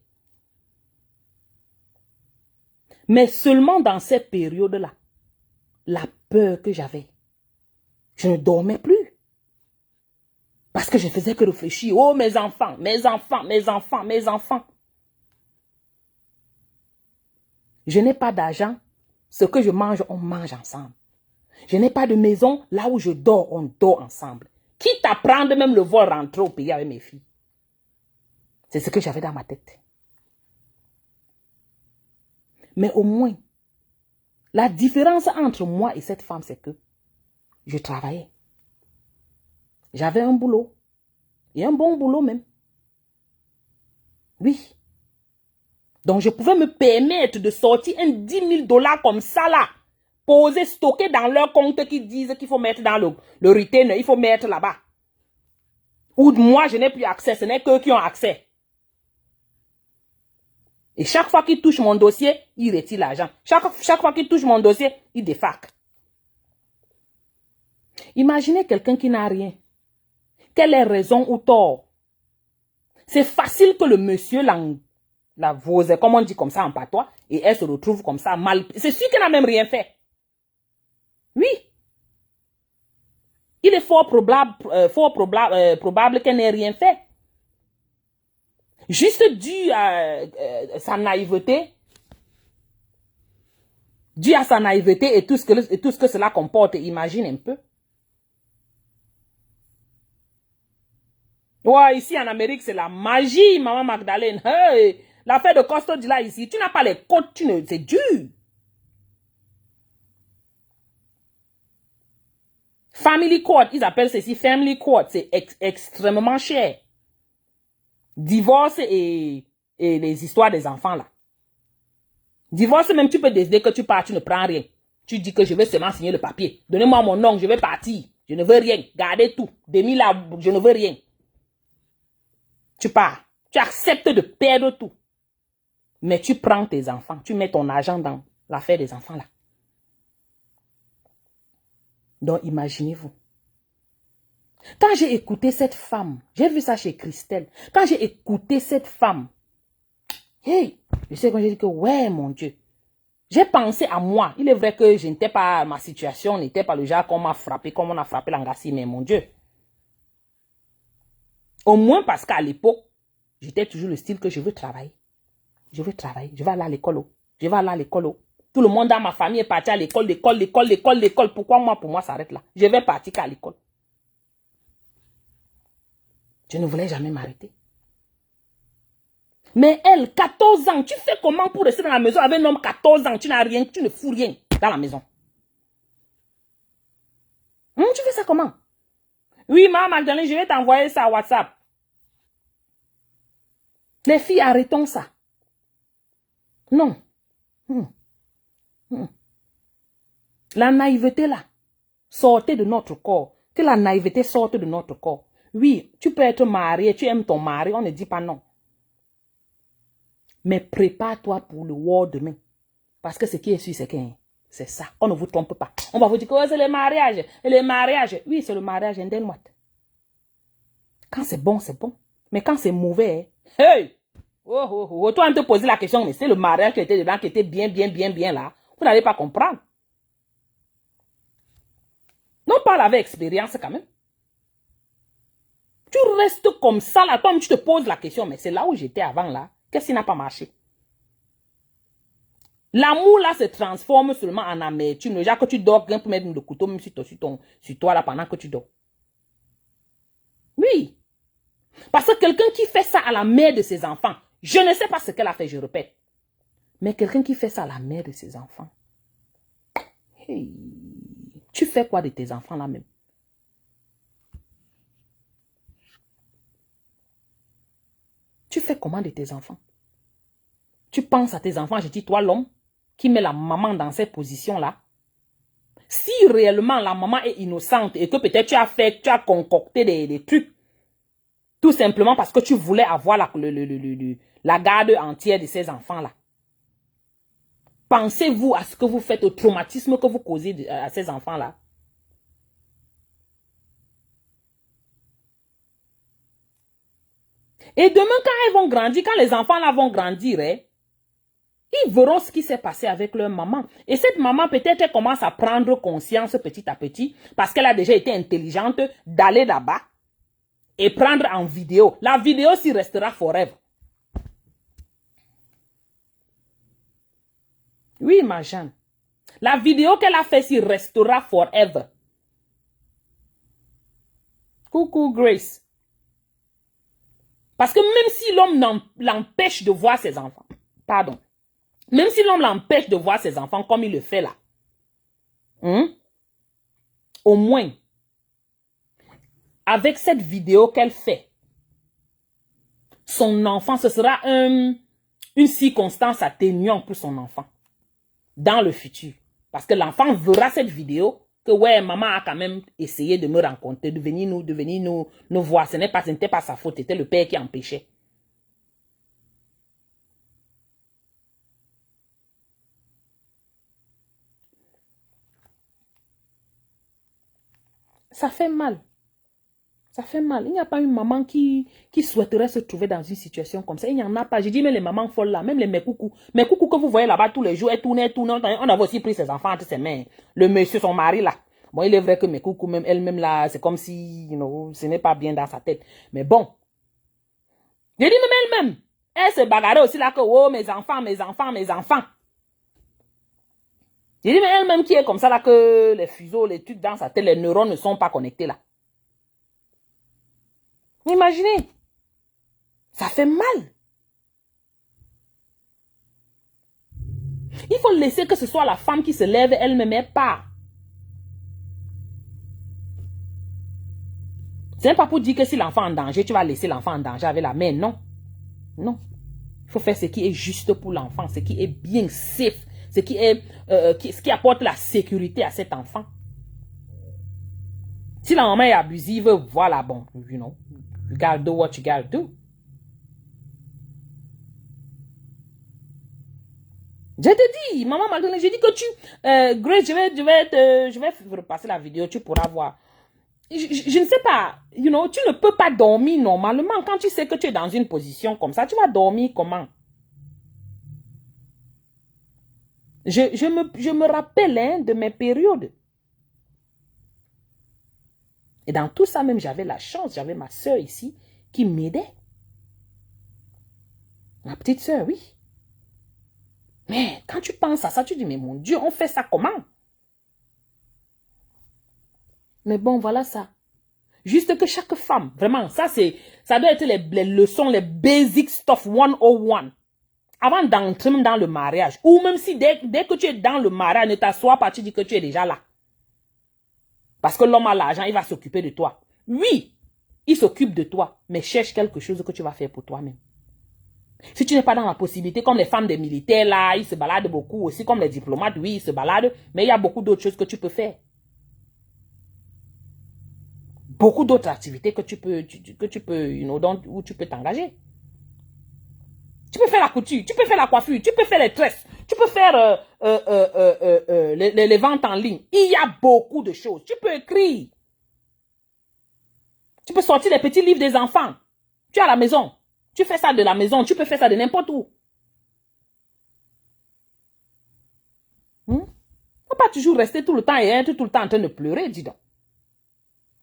Mais seulement dans cette période-là, la peur que j'avais, je ne dormais plus. Parce que je faisais que réfléchir. Oh, mes enfants, mes enfants, mes enfants, mes enfants. Je n'ai pas d'argent. Ce que je mange, on mange ensemble. Je n'ai pas de maison. Là où je dors, on dort ensemble. Quitte à prendre même le vol rentrer au pays avec mes filles. C'est ce que j'avais dans ma tête. Mais au moins, la différence entre moi et cette femme, c'est que je travaillais. J'avais un boulot. Et un bon boulot même. Oui. Donc, je pouvais me permettre de sortir un 10 000 $ comme ça là. Poser, stocker dans leur compte qui disent qu'il faut mettre dans le retainer. Il faut mettre là-bas. Ou moi, je n'ai plus accès. Ce n'est qu'eux qui ont accès. Et chaque fois qu'ils touchent mon dossier, ils retirent l'argent. Chaque fois qu'ils touchent mon dossier, ils défaquent. Imaginez quelqu'un qui n'a rien. Quelle est raison ou tort? C'est facile que le monsieur la vose, comme on dit comme ça en patois, et elle se retrouve comme ça mal. C'est sûr qu'elle n'a même rien fait. Oui. Il est fort probable qu'elle n'ait rien fait. Juste dû à sa naïveté. Dû à sa naïveté et tout ce que cela comporte. Imagine un peu. Ouais, ici en Amérique, c'est la magie, maman Magdalene. Hey, l'affaire de custody là ici, tu n'as pas les codes, c'est dur. Family court, ils appellent ceci family court, c'est extrêmement cher. Divorce et les histoires des enfants là. Divorce même, tu peux décider que tu pars, tu ne prends rien. Tu dis que je vais seulement signer le papier. Donnez-moi mon nom, je vais partir. Je ne veux rien. Gardez tout. Demi là, je ne veux rien. Tu pars. Tu acceptes de perdre tout. Mais tu prends tes enfants. Tu mets ton argent dans l'affaire des enfants là. Donc, imaginez-vous. Quand j'ai écouté cette femme, j'ai vu ça chez Christelle. Quand j'ai écouté cette femme, hey, je sais quand j'ai dit que, ouais, mon Dieu. J'ai pensé à moi. Il est vrai que je n'étais pas, ma situation n'était pas le genre qu'on m'a frappé, comme on a frappé l'Angassi, mais mon Dieu. Au moins parce qu'à l'époque, j'étais toujours le style que je veux travailler. Je veux travailler. Je vais aller à l'école. Je vais aller à l'école. Tout le monde dans ma famille est parti à l'école, l'école. Pourquoi moi, pour moi, ça arrête là? Je vais partir qu'à l'école. Je ne voulais jamais m'arrêter. Mais elle, 14 ans, tu fais comment pour rester dans la maison avec un homme 14 ans? Tu n'as rien, tu ne fous rien dans la maison. Tu fais ça comment? Oui, maman Magdalene, je vais t'envoyer ça à WhatsApp. Les filles, arrêtons ça. Non. La naïveté là, sortez de notre corps. Que la naïveté sorte de notre corps. Oui, tu peux être marié, tu aimes ton mari, on ne dit pas non. Mais prépare-toi pour le war demain. Parce que ce qui est sûr, c'est que C'est ça. On ne vous trompe pas. On va vous dire que oh, c'est le mariage. Et le mariage. Oui, c'est le mariage. Quand c'est bon, c'est bon. Mais quand c'est mauvais, hey! Oh, oh, oh. Toi, on te pose la question, mais c'est le mariage qui était dedans, qui était bien, bien, bien, bien là. Vous n'allez pas comprendre. Non, parle avec expérience quand même. Tu restes comme ça là. Toi, tu te poses la question, mais c'est là où j'étais avant là. Qu'est-ce qui n'a pas marché? L'amour là se transforme seulement en amertume. Le genre que tu dors, quelqu'un peut mettre le couteau même sur toi là pendant que tu dors. Oui. Parce que quelqu'un qui fait ça à la mère de ses enfants, je ne sais pas ce qu'elle a fait, je répète. Mais quelqu'un qui fait ça à la mère de ses enfants, hey, tu fais quoi de tes enfants là même? Tu fais comment de tes enfants? Tu penses à tes enfants, je dis toi l'homme qui met la maman dans cette position-là. Si réellement la maman est innocente et que peut-être tu as concocté des trucs, tout simplement parce que tu voulais avoir la garde entière de ces enfants-là. Pensez-vous à ce que vous faites, au traumatisme que vous causez à ces enfants-là? Et demain, quand elles vont grandir, quand les enfants-là vont grandir, ils verront ce qui s'est passé avec leur maman. Et cette maman, peut-être, elle commence à prendre conscience petit à petit, parce qu'elle a déjà été intelligente, d'aller là-bas et prendre en vidéo. La vidéo s'y restera forever. Oui, ma Jeanne. La vidéo qu'elle a fait s'y restera forever. Coucou, Grace. Parce que même si l'homme l'empêche de voir ses enfants, pardon, même si l'homme l'empêche de voir ses enfants comme il le fait là, au moins, avec cette vidéo qu'elle fait, son enfant, ce sera une circonstance atténuante pour son enfant dans le futur. Parce que l'enfant verra cette vidéo que ouais, maman a quand même essayé de me rencontrer, de venir nous voir. Ce n'était pas sa faute, c'était le père qui empêchait. Ça fait mal. Ça fait mal. Il n'y a pas une maman qui souhaiterait se trouver dans une situation comme ça. Il n'y en a pas. Je dis, mais les mamans folles là, même les mekoukou. Mekoukou que vous voyez là-bas tous les jours, elle tourne. On a aussi pris ses enfants entre ses mains. Le monsieur, son mari là. Bon, il est vrai que mekoukou, même elle-même là, c'est comme si, ce n'est pas bien dans sa tête. Mais bon. Je dis, même elle-même. Elle se bagarre aussi là que, oh, mes enfants. Je dis, mais elle-même qui est comme ça là que les fuseaux, les trucs dans sa tête, les neurones ne sont pas connectés là. Imaginez. Ça fait mal. Il faut laisser que ce soit la femme qui se lève elle-même et part. Ce n'est pas pour dire que si l'enfant est en danger, tu vas laisser l'enfant en danger avec la mère. Non. Non. Il faut faire ce qui est juste pour l'enfant, ce qui est bien safe, ce qui apporte la sécurité à cet enfant. Si la maman est abusive, voilà, bon, you gotta do what you gotta do. Je te dis, maman Magdalene, je dis que Grace, je vais repasser la vidéo, tu pourras voir. Je ne sais pas, tu ne peux pas dormir normalement quand tu sais que tu es dans une position comme ça. Tu vas dormir comment? Je me rappelle de mes périodes. Et dans tout ça même, j'avais la chance, j'avais ma soeur ici qui m'aidait. Ma petite soeur, oui. Mais quand tu penses à ça, tu dis, mais mon Dieu, on fait ça comment? Mais bon, voilà ça. Juste que chaque femme, vraiment, ça doit être les leçons, les basic stuff 101. Avant d'entrer même dans le mariage. Ou même si dès que tu es dans le mariage, ne t'assois pas, tu dis que tu es déjà là. Parce que l'homme a l'argent, il va s'occuper de toi. Oui, il s'occupe de toi, mais cherche quelque chose que tu vas faire pour toi-même. Si tu n'es pas dans la possibilité, comme les femmes des militaires là, ils se baladent beaucoup aussi, comme les diplomates, oui, ils se baladent, mais il y a beaucoup d'autres choses que tu peux faire. Beaucoup d'autres activités que tu peux où tu peux t'engager. Tu peux faire la couture, tu peux faire la coiffure, tu peux faire les tresses, tu peux faire les ventes en ligne. Il y a beaucoup de choses. Tu peux écrire. Tu peux sortir les petits livres des enfants. Tu es à la maison. Tu fais ça de la maison. Tu peux faire ça de n'importe où. Faut pas toujours rester tout le temps et être tout le temps en train de pleurer, dis donc.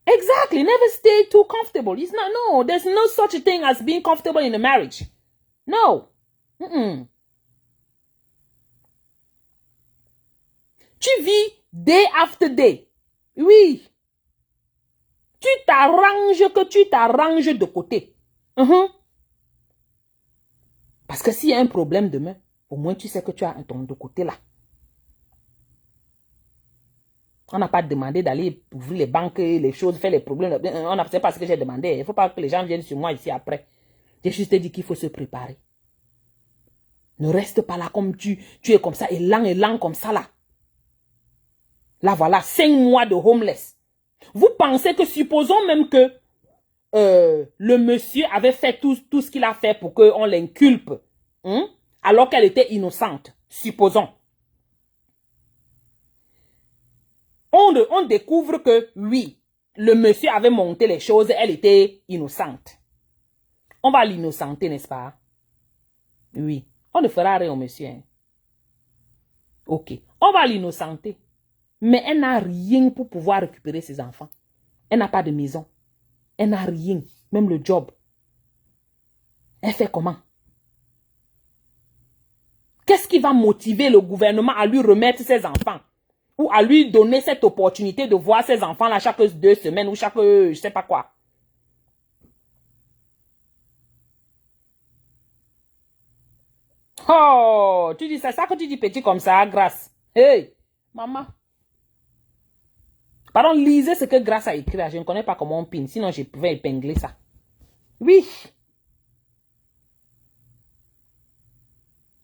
Exactly. Never stay too comfortable. It's not, no, there's no such a thing as being comfortable in a marriage. No. Tu vis day after day. Oui. Tu t'arranges que tu t'arranges de côté. Parce que s'il y a un problème demain, au moins tu sais que tu as un ton de côté là. On n'a pas demandé d'aller ouvrir les banques, les choses, faire les problèmes. On n'a pas ce que j'ai demandé. Il ne faut pas que les gens viennent sur moi ici après. J'ai juste dit qu'il faut se préparer. Ne reste pas là comme tu es comme ça, élan comme ça là. Là voilà, 5 mois de homeless. Vous pensez que, supposons même que le monsieur avait fait tout ce qu'il a fait pour qu'on l'inculpe, alors qu'elle était innocente, supposons. On découvre que, oui, le monsieur avait monté les choses, elle était innocente. On va l'innocenter, n'est-ce pas? Oui. On ne fera rien au monsieur. Hein. Ok. On va l'innocenter. Mais elle n'a rien pour pouvoir récupérer ses enfants. Elle n'a pas de maison. Elle n'a rien. Même le job. Elle fait comment? Qu'est-ce qui va motiver le gouvernement à lui remettre ses enfants? Ou à lui donner cette opportunité de voir ses enfants là chaque 2 semaines ou chaque je sais pas quoi. Oh, tu dis ça que tu dis petit comme ça, grâce. Hey, maman. Pardon, lisez ce que Grâce a écrit. Je ne connais pas comment on pine, sinon je pouvais épingler ça. Oui.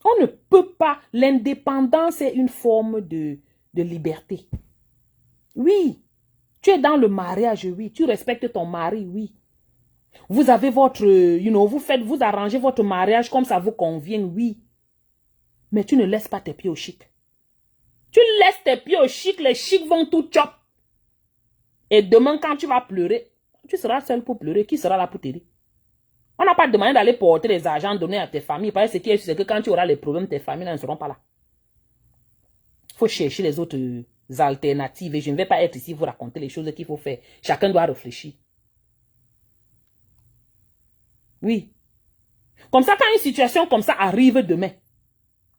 On ne peut pas. L'indépendance est une forme de liberté. Oui. Tu es dans le mariage, oui. Tu respectes ton mari, oui. Vous avez votre, vous arrangez votre mariage comme ça vous convient, oui. Mais tu ne laisses pas tes pieds au chic. Tu laisses tes pieds au chic, les chics vont tout chop. Et demain, quand tu vas pleurer, tu seras seul pour pleurer. Qui sera là pour t'aider? On n'a pas demandé d'aller porter les argents donnés à tes familles. Parce que ce qui est sûr, c'est que quand tu auras les problèmes, tes familles ne seront pas là. Il faut chercher les autres alternatives. Et je ne vais pas être ici pour raconter les choses qu'il faut faire. Chacun doit réfléchir. Oui. Comme ça, quand une situation comme ça arrive demain,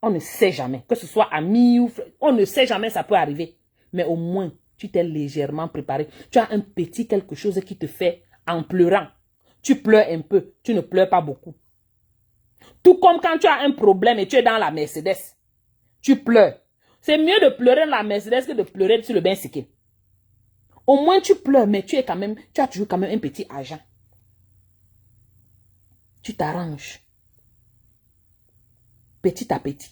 on ne sait jamais. Que ce soit ami ou frère, on ne sait jamais, ça peut arriver. Mais au moins, tu t'es légèrement préparé. Tu as un petit quelque chose qui te fait en pleurant. Tu pleures un peu, tu ne pleures pas beaucoup. Tout comme quand tu as un problème et tu es dans la Mercedes. Tu pleures. C'est mieux de pleurer dans la Mercedes que de pleurer sur le bain séqué. Au moins tu pleures, mais tu as toujours quand même un petit argent. Tu t'arranges. Petit à petit.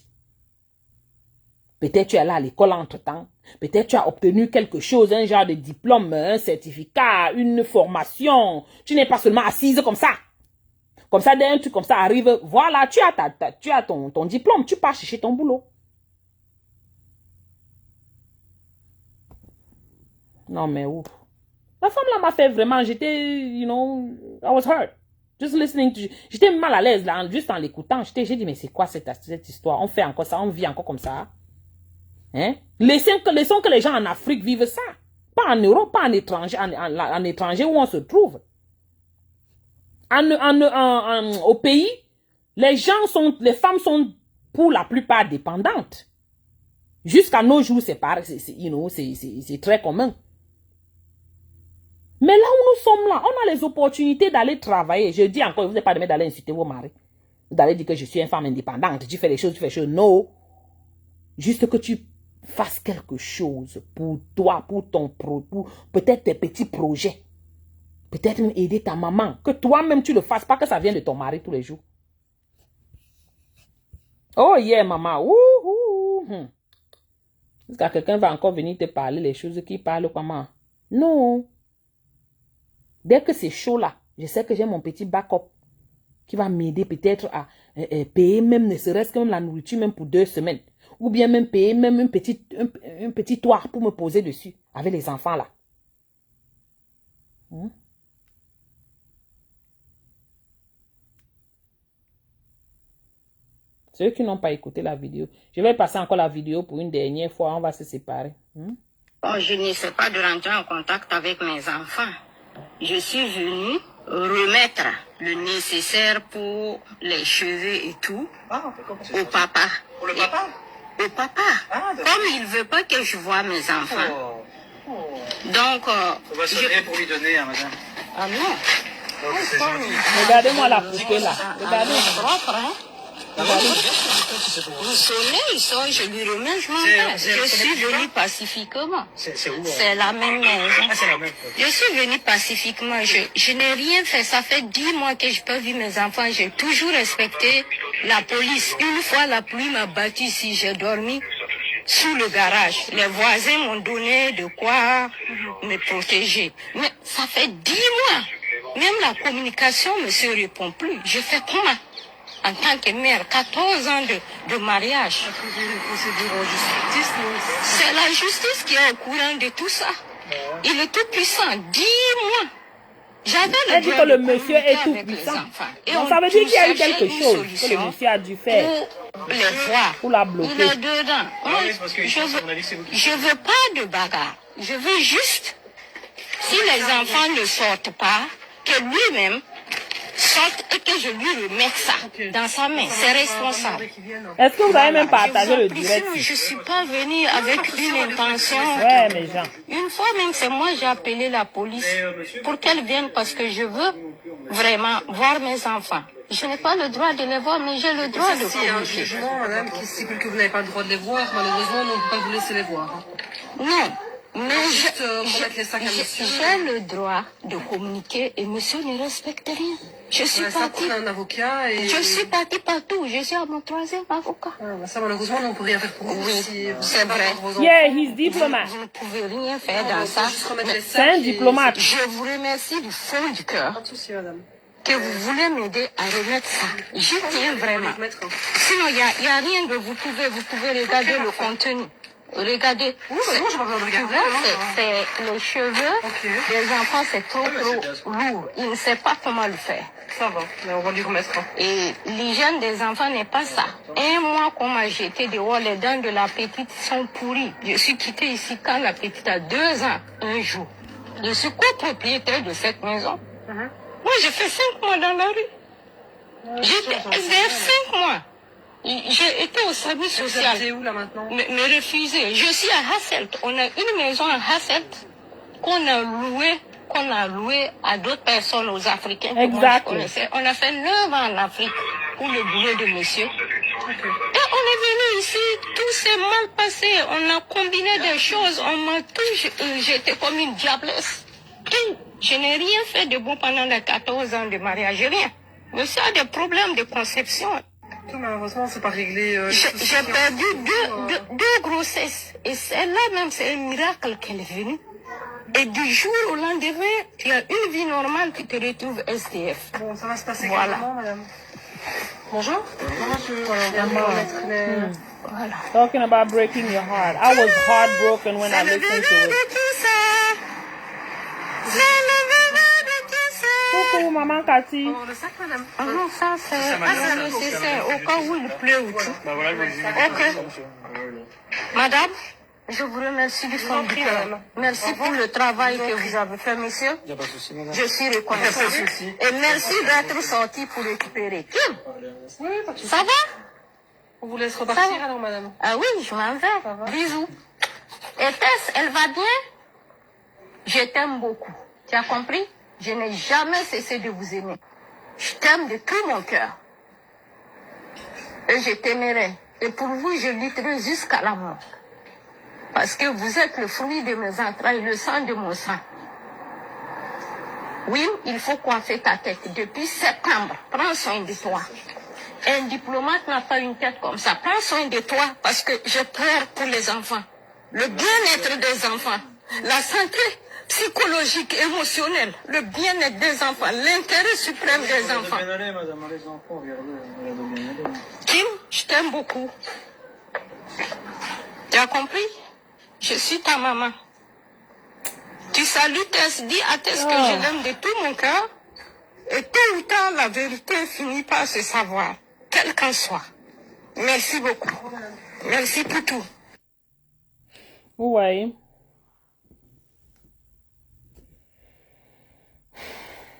Peut-être tu es là à l'école entre-temps. Peut-être tu as obtenu quelque chose, un genre de diplôme, un certificat, une formation. Tu n'es pas seulement assise comme ça. Comme ça, dès un truc comme ça arrive, voilà, tu as ton diplôme, tu pars chercher ton boulot. Non, mais ouf. La femme là m'a fait vraiment, j'étais, I was hurt. Just listening to you. J'étais mal à l'aise là, juste en l'écoutant. J'ai dit, mais c'est quoi cette histoire? On fait encore ça, on vit encore comme ça. Hein? Laissons que les gens en Afrique vivent ça. Pas en Europe, pas en étranger, en étranger où on se trouve. Au pays, les femmes sont pour la plupart dépendantes. Jusqu'à nos jours, c'est pareil, c'est très commun. Mais là où nous sommes là, on a les opportunités d'aller travailler. Je dis encore, vous n'avez pas de d'aller insulter vos maris. D'aller dire que je suis une femme indépendante, tu fais les choses, tu fais les choses. Non. Juste que tu fasses quelque chose pour toi, pour peut-être tes petits projets. Peut-être même aider ta maman. Que toi-même tu le fasses, pas que ça vienne de ton mari tous les jours. Oh yeah, maman. Est-ce que quelqu'un va encore venir te parler les choses qui parlent comment? Non. Dès que c'est chaud là, je sais que j'ai mon petit backup qui va m'aider peut-être à payer même, ne serait-ce que même la nourriture, même pour 2 semaines. Ou bien même payer même un petit toit pour me poser dessus, avec les enfants là. Ceux qui n'ont pas écouté la vidéo, je vais passer encore la vidéo pour une dernière fois, on va se séparer. Oh, je n'essaie pas de rentrer en contact avec mes enfants. Je suis venue remettre le nécessaire pour les cheveux et tout au papa. Pour le papa? Au papa. Ah, d'accord. Comme il ne veut pas que je voie mes enfants. Donc, On va sonner pour lui donner, hein, madame. ah non. Donc, c'est gentil. Regardez-moi la poupée là. Regardez. Propre, hein? Vous sonnez, il sonne, je lui remets, je m'en vais. Je suis venue pacifiquement. C'est où? C'est la même maison. Ah, c'est la même. Je suis venue pacifiquement. Je n'ai rien fait. Ça fait 10 mois que je peux vu mes enfants. J'ai toujours respecté la police. Une fois, la pluie m'a battu ici. J'ai dormi sous le garage. Les voisins m'ont donné de quoi me protéger. Mais ça fait 10 mois. Même la communication ne se répond plus. Je fais comment? En tant que mère, 14 ans de mariage. C'est la justice qui est au courant de tout ça. Il est tout puissant. 10 mois. J'avais Elle dit que le monsieur est tout avec les puissant. enfants. Et Donc on ça veut dire qu'il y a eu cherchait quelque une chose que le solution monsieur a dû faire pour les voir. pour la Il bloquer. est dedans. Moi, oui, parce que je à mon avis, c'est vous qui- je veux pas de bagarre. Je veux juste, si les enfants ne sortent pas, que lui-même sorte et que je lui remette ça dans sa main. C'est responsable. Est-ce que vous avez même Je partagé vous le en prie, direct? sinon, je suis pas venue avec une intention. Ouais, mes gens. Une fois même, c'est moi j'ai appelé la police pour qu'elle vienne parce que je veux vraiment voir mes enfants. Je n'ai pas le droit de les voir, mais j'ai le droit de Si, il y a un communiquer. jugement, madame, qui stipule que vous n'avez pas le droit de les voir. Malheureusement, on ne peut pas vous laisser les voir. Hein. Non, mais Juste remettre les sacs à monsieur. j'ai le droit de communiquer et monsieur ne respecte rien. Je suis Ouais, ça, partie. prenez un avocat et... Je suis partie partout. Je suis à mon 3e avocat. Ah, bah ça, malheureusement, on ne peut rien faire pour vous. Oui, si vous c'est ne vrai. vos enfants. Yeah, he's diplomat. Vous ne pouvez rien faire On dans peut ça. juste remettre les Mais C'est un sacs et- diplomate. je vous remercie du fond du cœur Pas de souci, madame. que vous voulez m'aider à remettre ça. J'y tiens vraiment. Mettre, hein. Sinon, il y a rien que vous pouvez regarder le contenu. Regardez. Oui, bah non, j'ai pas besoin de regarder. Là, non, non. c'est les cheveux Ok. des enfants, c'est trop lourd. Il ne sait pas comment le faire. Ça va, mais on va lui remettre. Hein. Et l'hygiène des enfants n'est pas ça. Un mois qu'on m'a jeté dehors, les dents de la petite sont pourries. Je suis quittée ici quand la petite a 2 ans, un jour. Je suis copropriétaire de cette maison. Moi, j'ai fait 5 mois dans la rue. J'étais SDF 5 mois. J'ai été au service Vous social. habitez où, là, maintenant? Me refuser. Je suis à Hasselt. On a une maison à Hasselt qu'on a louée à d'autres personnes, aux Africains. que moi, je Exact. connaissais. On a fait 9 ans en Afrique pour le boulot de monsieur. Et on est venu ici, tout s'est mal passé. On a combiné des choses. On m'a tout, j'étais comme une diablesse. Tout. Je n'ai rien fait de bon pendant les 14 ans de mariage. Rien. Monsieur a des problèmes de conception. Tout, malheureusement, c'est pas réglé. J'ai perdu deux grossesses. Et celle-là même, c'est un miracle qu'elle est venue. Et du jour au lendemain, tu as une vie normale, tu te retrouves SDF. Bon, ça va se passer Voilà. calmement, madame. Bonjour. Bonjour. Voilà, on va remettre les... Voilà. Talking about breaking your heart. I was heartbroken when I listened to it. tout ça. C'est le bébé de tout ça. Coucou, maman Cathy. Oh, le sac, madame. Ah non, ça c'est nécessaire au cas où il pleut ou tout. Bah voilà, je vous dis. Ok. Madame, je vous remercie du fond du cœur. Merci pour le travail que vous avez fait, monsieur. Il n'y a pas de souci, madame. Je suis reconnaissante. Et merci d'être sorti pour récupérer. Kim, Oui, pas de souci. ça va? On vous laisse repartir, Ça va. alors, madame. Ah oui, je m'en vais. Bisous. Et Tess, elle va bien? Je t'aime beaucoup. Tu as compris? Je n'ai jamais cessé de vous aimer. Je t'aime de tout mon cœur. Et je t'aimerai. Et pour vous, je lutterai jusqu'à la mort. Parce que vous êtes le fruit de mes entrailles, le sang de mon sang. Oui, il faut coiffer ta tête. Depuis septembre, prends soin de toi. Un diplomate n'a pas une tête comme ça. Prends soin de toi parce que j'ai peur pour les enfants. Le bien-être des enfants. La santé psychologique, émotionnel, le bien-être des enfants, l'intérêt suprême des enfants. Bien aller, madame, les enfants, regardez. Kim, je t'aime beaucoup. Tu as compris? Je suis ta maman. Tu salues Tess, dis à Tess que je l'aime de tout mon cœur. Et tôt ou tard, la vérité finit par se savoir, quelle qu'en soit. Merci beaucoup. Merci pour tout. Vous voyez?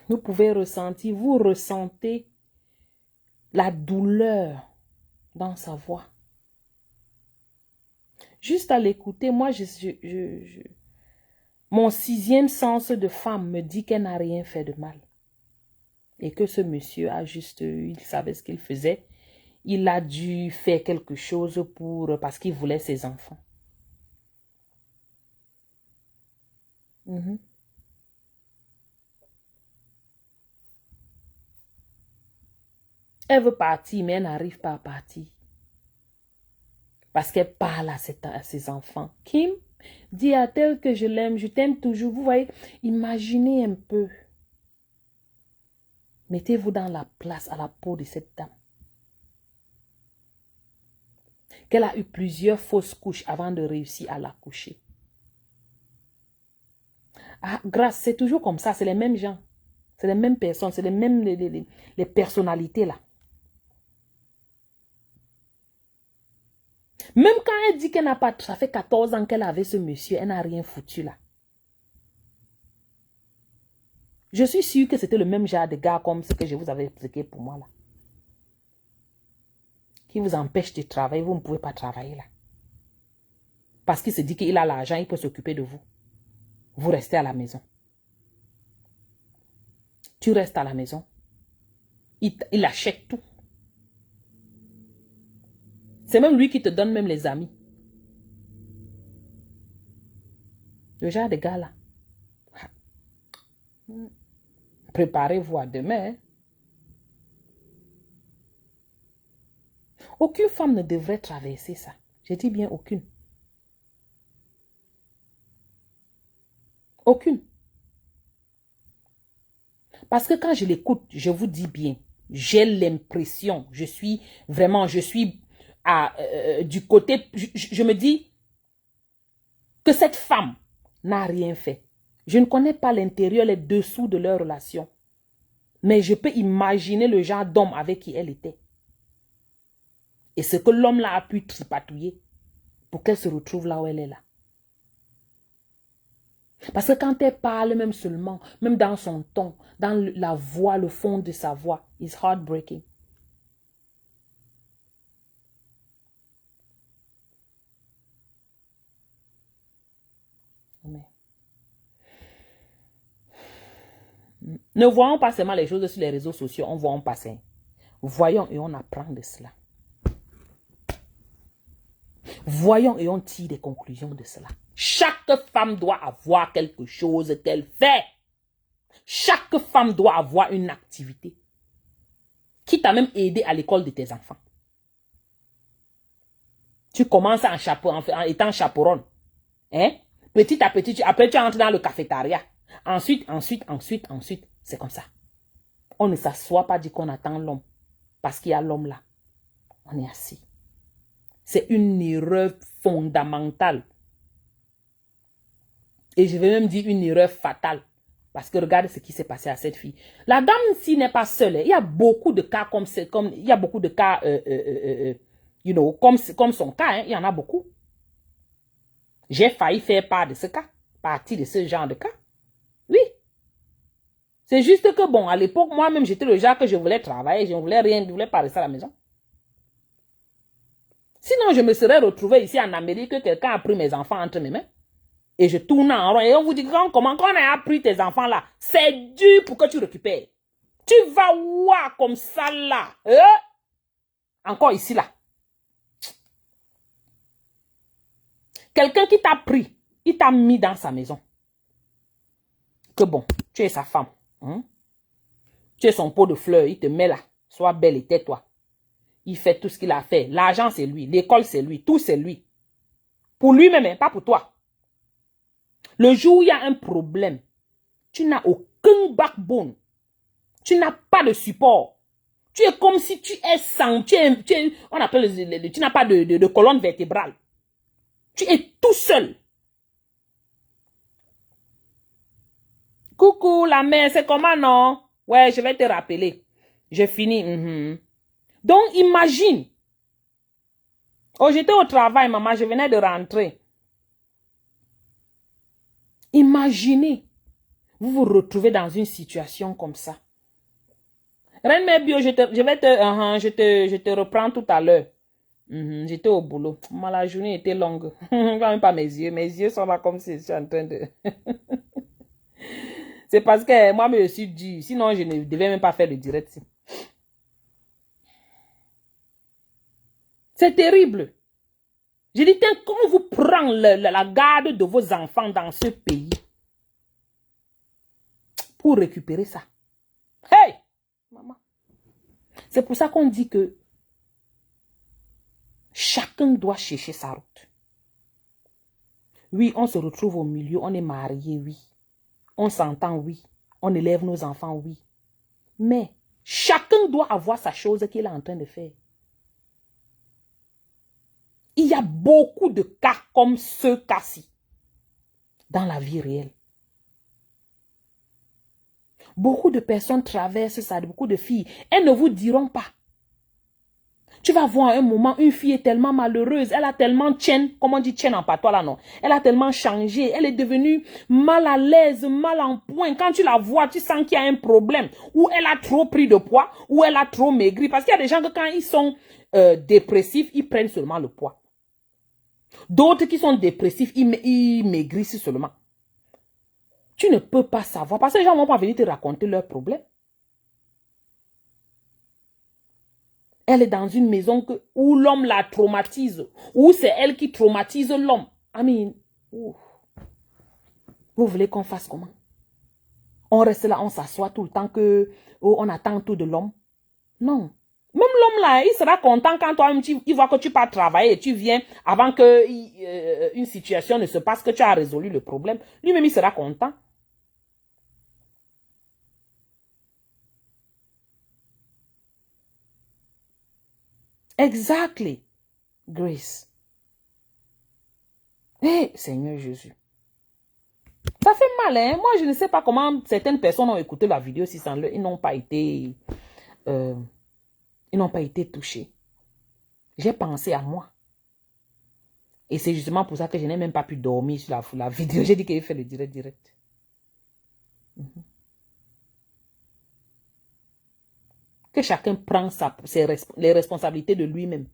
Vous pouvez ressentir, vous ressentez la douleur dans sa voix. Juste à l'écouter, moi, mon sixième sens de femme me dit qu'elle n'a rien fait de mal. Et que ce monsieur a juste, il savait ce qu'il faisait. Il a dû faire quelque chose parce qu'il voulait ses enfants. Elle veut partir, mais elle n'arrive pas à partir. Parce qu'elle parle à ses enfants. Kim, dis à tel que je l'aime, je t'aime toujours. Vous voyez, imaginez un peu. Mettez-vous dans la place, à la peau de cette dame. Qu'elle a eu plusieurs fausses couches avant de réussir à l'accoucher. Ah, grâce, c'est toujours comme ça, c'est les mêmes gens. C'est les mêmes personnes, c'est les mêmes les personnalités là. Même quand elle dit qu'elle n'a pas, ça fait 14 ans qu'elle avait ce monsieur, elle n'a rien foutu là. Je suis sûre que c'était le même genre de gars comme ce que je vous avais expliqué pour moi là. Qui vous empêche de travailler, vous ne pouvez pas travailler là. Parce qu'il se dit qu'il a l'argent, il peut s'occuper de vous. Vous restez à la maison. Tu restes à la maison. Il achète tout. C'est même lui qui te donne même les amis. Le genre de gars là. Préparez-vous à demain. Hein? Aucune femme ne devrait traverser ça. Je dis bien aucune. Aucune. Parce que quand je l'écoute, je vous dis bien, j'ai l'impression, je suis du côté, je me dis que cette femme n'a rien fait. Je ne connais pas l'intérieur, les dessous de leur relation. Mais je peux imaginer le genre d'homme avec qui elle était. Et ce que l'homme là a pu tripatouiller pour qu'elle se retrouve là où elle est là. Parce que quand elle parle même seulement, même dans son ton, dans la voix, le fond de sa voix, it's heartbreaking. Ne voyons pas seulement les choses sur les réseaux sociaux, on voit, on passe. Voyons et on apprend de cela. Voyons et on tire des conclusions de cela. Chaque femme doit avoir quelque chose qu'elle fait. Chaque femme doit avoir une activité qui t'a même aidé à l'école de tes enfants. Tu commences en étant chaperonne. Hein? Petit à petit, après tu entres dans le cafétéria. Ensuite, c'est comme ça. On ne s'assoit pas dire qu'on attend l'homme. Parce qu'il y a l'homme là. On est assis. C'est une erreur fondamentale. Et je vais même dire une erreur fatale. Parce que regarde ce qui s'est passé à cette fille. La dame-ci n'est pas seule. Il y a beaucoup de cas il y a beaucoup de cas, comme son cas. Hein, il y en a beaucoup. J'ai failli faire partie de ce genre de cas. Oui. C'est juste que bon, à l'époque, moi-même, j'étais le genre que je voulais travailler. Je ne voulais rien, je voulais pas rester à la maison. Sinon, je me serais retrouvée ici en Amérique, que quelqu'un a pris mes enfants entre mes mains. Et je tourne en rond. Et on vous dit, comment on a pris tes enfants là? C'est dur pour que tu récupères. Tu vas voir comme ça là. Encore ici là. Quelqu'un qui t'a pris, il t'a mis dans sa maison. Que bon, tu es sa femme. Hein? Tu es son pot de fleurs, il te met là. Sois belle et tais-toi. Il fait tout ce qu'il a fait. L'argent, c'est lui. L'école, c'est lui. Tout, c'est lui. Pour lui-même, pas pour toi. Le jour où il y a un problème, tu n'as aucun backbone. Tu n'as pas de support. Tu es comme si tu es sans, on appelle, tu n'as pas de colonne vertébrale. Tu es tout seul. Coucou la mère, c'est comment non? Ouais, je vais te rappeler. J'ai fini. Donc imagine. Oh, j'étais au travail, maman, je venais de rentrer. Imaginez, vous vous retrouvez dans une situation comme ça. Reine Mère Bio, je te reprends tout à l'heure. J'étais au boulot. Moi, la journée était longue. Même pas mes yeux. Mes yeux sont là comme si je suis en train de... C'est parce que moi, je me suis dit, sinon, je ne devais même pas faire le direct. C'est terrible. Je dis, quand on vous prend la garde de vos enfants dans ce pays pour récupérer ça. Hey! Maman. C'est pour ça qu'on dit que chacun doit chercher sa route. Oui, on se retrouve au milieu, on est mariés, oui. On s'entend, oui. On élève nos enfants, oui. Mais chacun doit avoir sa chose qu'il est en train de faire. Il y a beaucoup de cas comme ce cas-ci dans la vie réelle. Beaucoup de personnes traversent ça, beaucoup de filles. Elles ne vous diront pas. Tu vas voir un moment, une fille est tellement malheureuse, elle a tellement tienne, comment on dit tienne en patois là non, elle a tellement changé, elle est devenue mal à l'aise, mal en point. Quand tu la vois, tu sens qu'il y a un problème, ou elle a trop pris de poids, ou elle a trop maigri. Parce qu'il y a des gens que quand ils sont dépressifs, ils prennent seulement le poids. D'autres qui sont dépressifs, ils maigrissent seulement. Tu ne peux pas savoir, parce que les gens ne vont pas venir te raconter leurs problèmes. Elle est dans une maison où l'homme la traumatise, ou c'est elle qui traumatise l'homme. Vous voulez qu'on fasse comment? On reste là, on s'assoit tout le temps on attend tout de l'homme? Non. Même l'homme là, il sera content quand toi-même, il voit que tu pars travailler et tu viens avant que une situation ne se passe, que tu as résolu le problème. Lui-même, il sera content. Exactly. Grace. Eh, Seigneur Jésus. Ça fait mal, hein? Moi, je ne sais pas comment certaines personnes ont écouté la vidéo si sans ils n'ont pas été touchés. J'ai pensé à moi. Et c'est justement pour ça que je n'ai même pas pu dormir sur la vidéo. J'ai dit qu'il fait le direct. Que chacun prend les responsabilités de lui-même.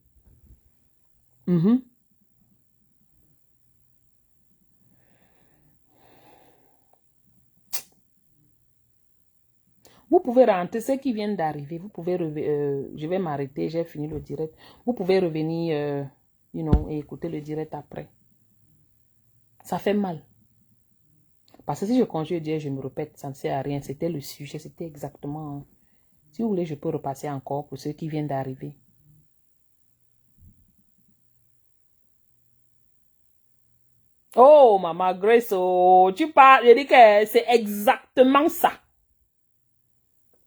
Vous pouvez rentrer, ceux qui viennent d'arriver, vous pouvez je vais m'arrêter, j'ai fini le direct. Vous pouvez revenir, et écouter le direct après. Ça fait mal. Parce que si je continue de dire, je me répète, ça ne sert à rien. C'était le sujet, c'était exactement... Si vous voulez, je peux repasser encore pour ceux qui viennent d'arriver. Oh, Maman Grace, oh, tu parles, je dis que c'est exactement ça.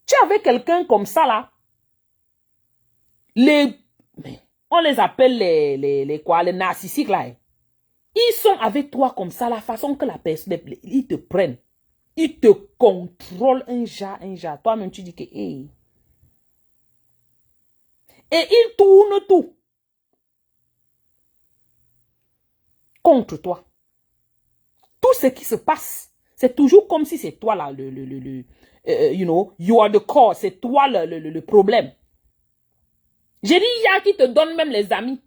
Tu avais quelqu'un comme ça, là. On les appelle les narcissiques, là. Ils sont avec toi comme ça, la façon que la personne, ils te prennent. Ils te contrôlent un jas. Toi-même, tu dis que, hey. Et ils tournent tout contre toi. Tout ce qui se passe, c'est toujours comme si c'est toi là, you are the cause, c'est toi le problème. J'ai dit, il y a qui te donne même les amis.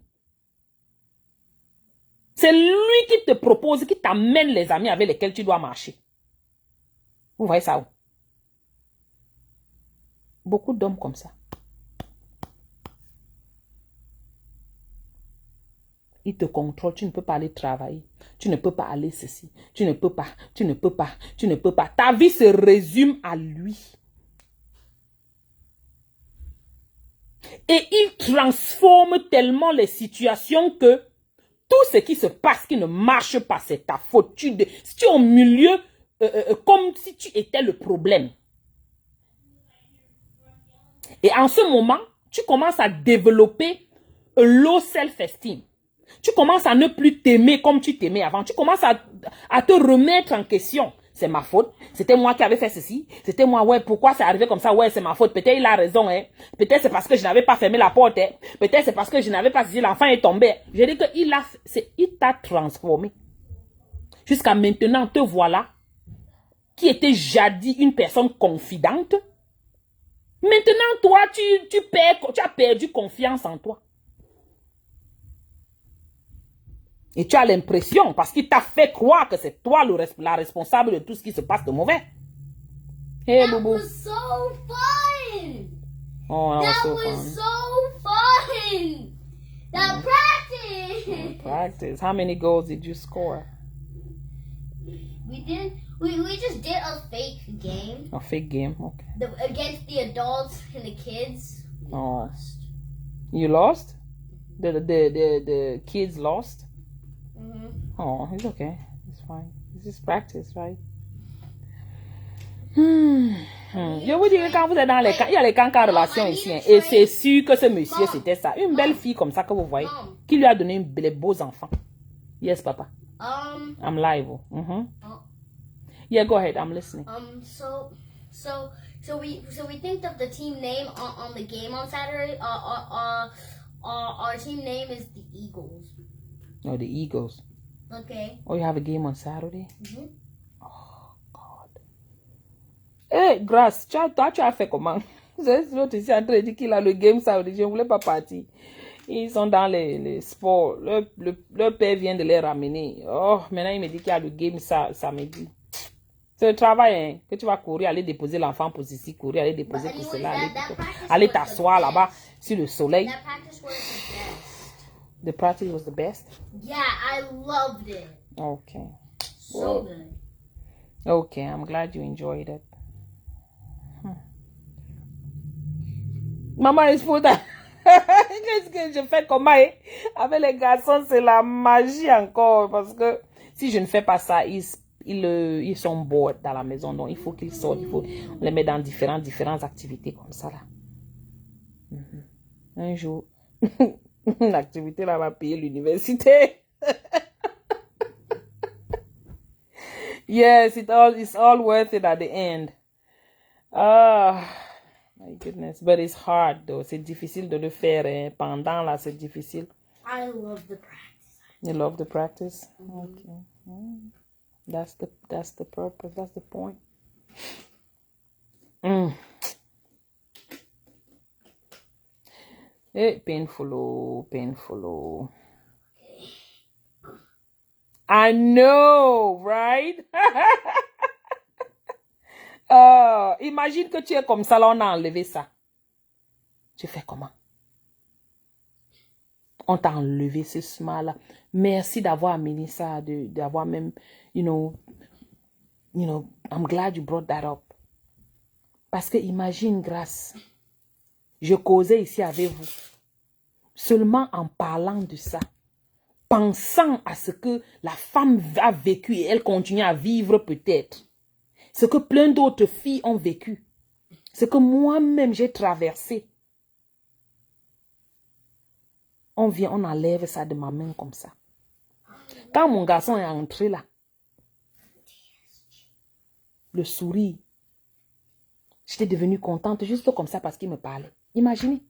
C'est lui qui te propose, qui t'amène les amis avec lesquels tu dois marcher. Vous voyez ça où? Beaucoup d'hommes comme ça. Il te contrôle, tu ne peux pas aller travailler. Tu ne peux pas aller ceci. Tu ne peux pas. Ta vie se résume à lui. Et il transforme tellement les situations que Tout ce qui se passe, qui ne marche pas, c'est ta faute. Si tu es au milieu, comme si tu étais le problème. Et en ce moment, tu commences à développer un low self-esteem. Tu commences à ne plus t'aimer comme tu t'aimais avant. Tu commences à te remettre en question. C'est ma faute. C'était moi qui avais fait ceci. C'était moi, ouais, pourquoi c'est arrivé comme ça? Ouais, c'est ma faute. Peut-être il a raison, hein. Peut-être c'est parce que je n'avais pas fermé la porte, hein. Peut-être c'est parce que je n'avais pas dit l'enfant est tombé. Je dis que il t'a transformé. Jusqu'à maintenant, te voilà, qui était jadis une personne confidente. Maintenant, toi, tu as perdu confiance en toi. Et tu as l'impression, parce qu'il t'a fait croire que c'est toi la responsable de tout ce qui se passe de mauvais. Hey, That Boubou. was so fun. Oh, That so was fun. so fun. That practice. Practice. How many goals did you score? We just did a fake game A fake game, okay. Against the adults and the kids. We Oh. lost. You lost? The kids lost? Oh, it's okay. It's fine. It's just practice, right? Je vous dis que quand vous êtes dans les camps, il y a les camps en relation ici. Hein, et c'est sûr que ce monsieur, c'était ça. Une belle fille comme ça que vous voyez. Qui lui a donné les beaux enfants. Yes, papa. I'm live. Yeah, go ahead. I'm listening. So we think of the team name on the game on Saturday. Our team name is the Eagles. Oh, the Eagles. Okay. Oh, you have a game on Saturday? Oh, God. Hey, Grace, toi, tu as fait comment? L'autre ici en train de dire qu'il a le game Saturday. Je ne voulais pas partir. Ils sont dans les sports. Leur père vient de les ramener. Oh, maintenant, il me dit qu'il y a le game samedi. C'est le travail, hein, que tu vas courir, aller déposer l'enfant pour ceci, courir, aller déposer pour cela, aller t'asseoir là-bas sur le soleil. That practice was the best. The practice was the best? Yeah, I loved it. Okay. So good. Okay, I'm glad you enjoyed it. Maman, il faut... Qu'est-ce que je fais comment? Avec les garçons, c'est la magie encore. Parce que si je ne fais pas ça, ils sont bored dans la maison. Donc, il faut qu'ils sortent. Il faut les mettre dans différentes activités comme ça. Là. Un jour, une activité là va payer l'université. Yes, it's all worth it at the end. Ah, my goodness. But it's hard though. C'est difficile de le faire. Hein. Pendant là, c'est difficile. I love the practice. You love the practice? Okay. That's the purpose. That's the point. Painful. I know, right? Imagine que tu es comme ça, là, on a enlevé ça. Tu fais comment? On t'a enlevé ce smile-là. Merci d'avoir amené ça, d'avoir même, you know, I'm glad you brought that up. Parce que imagine, Grâce, je causais ici avec vous, seulement en parlant de ça, pensant à ce que la femme a vécu et elle continue à vivre peut-être, ce que plein d'autres filles ont vécu, ce que moi-même j'ai traversé. On vient, on enlève ça de ma main comme ça. Quand mon garçon est entré là, le sourire, j'étais devenue contente juste comme ça parce qu'il me parlait. Imaginez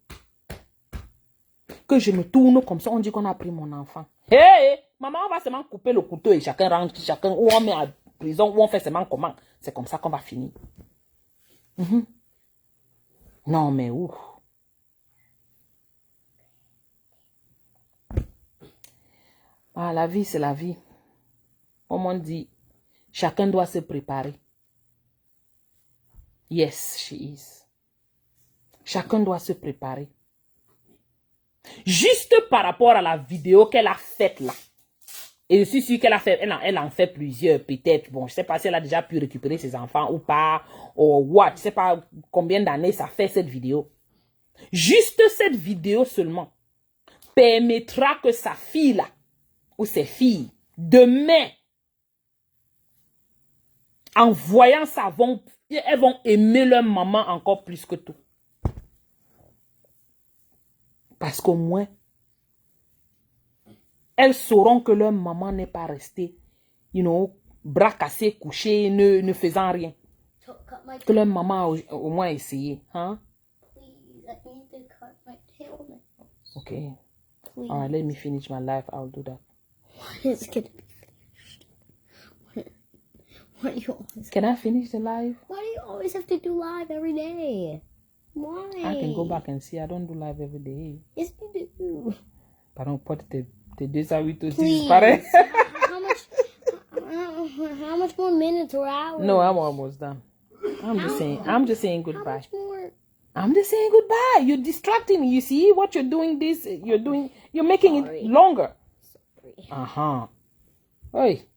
que je me tourne comme ça, on dit qu'on a pris mon enfant. Hey, maman, on va seulement couper le couteau et chacun rentre, ou on met à prison, ou on fait seulement comment. C'est comme ça qu'on va finir. Non, mais ouf. Ah, la vie, c'est la vie. Comme on dit, chacun doit se préparer. Yes, she is. Chacun doit se préparer. Juste par rapport à la vidéo qu'elle a faite là. Et je suis sûre qu'elle a fait, elle en fait plusieurs, peut-être. Bon, je ne sais pas si elle a déjà pu récupérer ses enfants ou pas, ou what. Je ne sais pas combien d'années ça fait cette vidéo. Juste cette vidéo seulement permettra que sa fille là ou ses filles, demain, en voyant ça, elles vont aimer leur maman encore plus que tout. Parce qu'au moins, elles sauront que leur maman n'est pas restée, bras cassés, couchés, ne faisant rien. Que leur maman a au moins essayé. Hein? Please, I need to cut my tail now. Okay. Please. All right, let me finish my life. I'll do that. It's gonna be finished. Why do you always? Can I finish the live? Why do you always have to do live every day? Why? I can go back and see. I don't do live every day. Yes, you do. Pardon, pote, t'es 2 à 8 aussi, Please. c'est pareil. How much more minutes or hours? No, I'm almost done. I'm just saying How goodbye. much more? I'm just saying goodbye. You're distracting me. You see what you're doing you're making it longer. Uh-huh. Hey,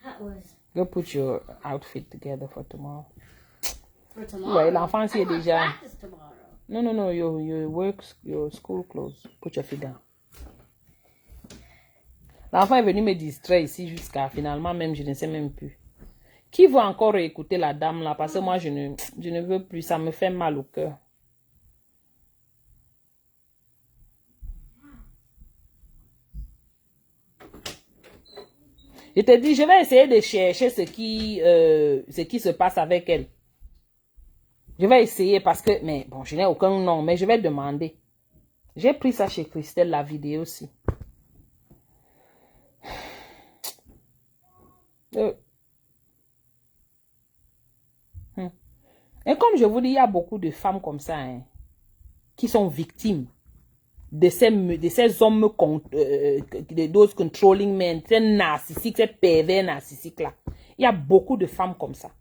That was go put your outfit together for tomorrow. for tomorrow. Ouais, l'enfant, c'est I want déjà... practice tomorrow. No, your school clothes. Put your feet down. L'enfant est venu me distraire ici jusqu'à finalement même, je ne sais même plus. Qui va encore écouter la dame là? Parce que moi, je ne veux plus. Ça me fait mal au cœur. Je te dis, je vais essayer de chercher ce qui se passe avec elle. Je vais essayer parce que... Mais bon, je n'ai aucun nom, mais je vais demander. J'ai pris ça chez Christelle, la vidéo aussi. Et comme je vous dis, il y a beaucoup de femmes comme ça qui sont victimes de ces hommes, de those controlling men, ces narcissiques, ces pervers narcissiques là. Il y a beaucoup de femmes comme ça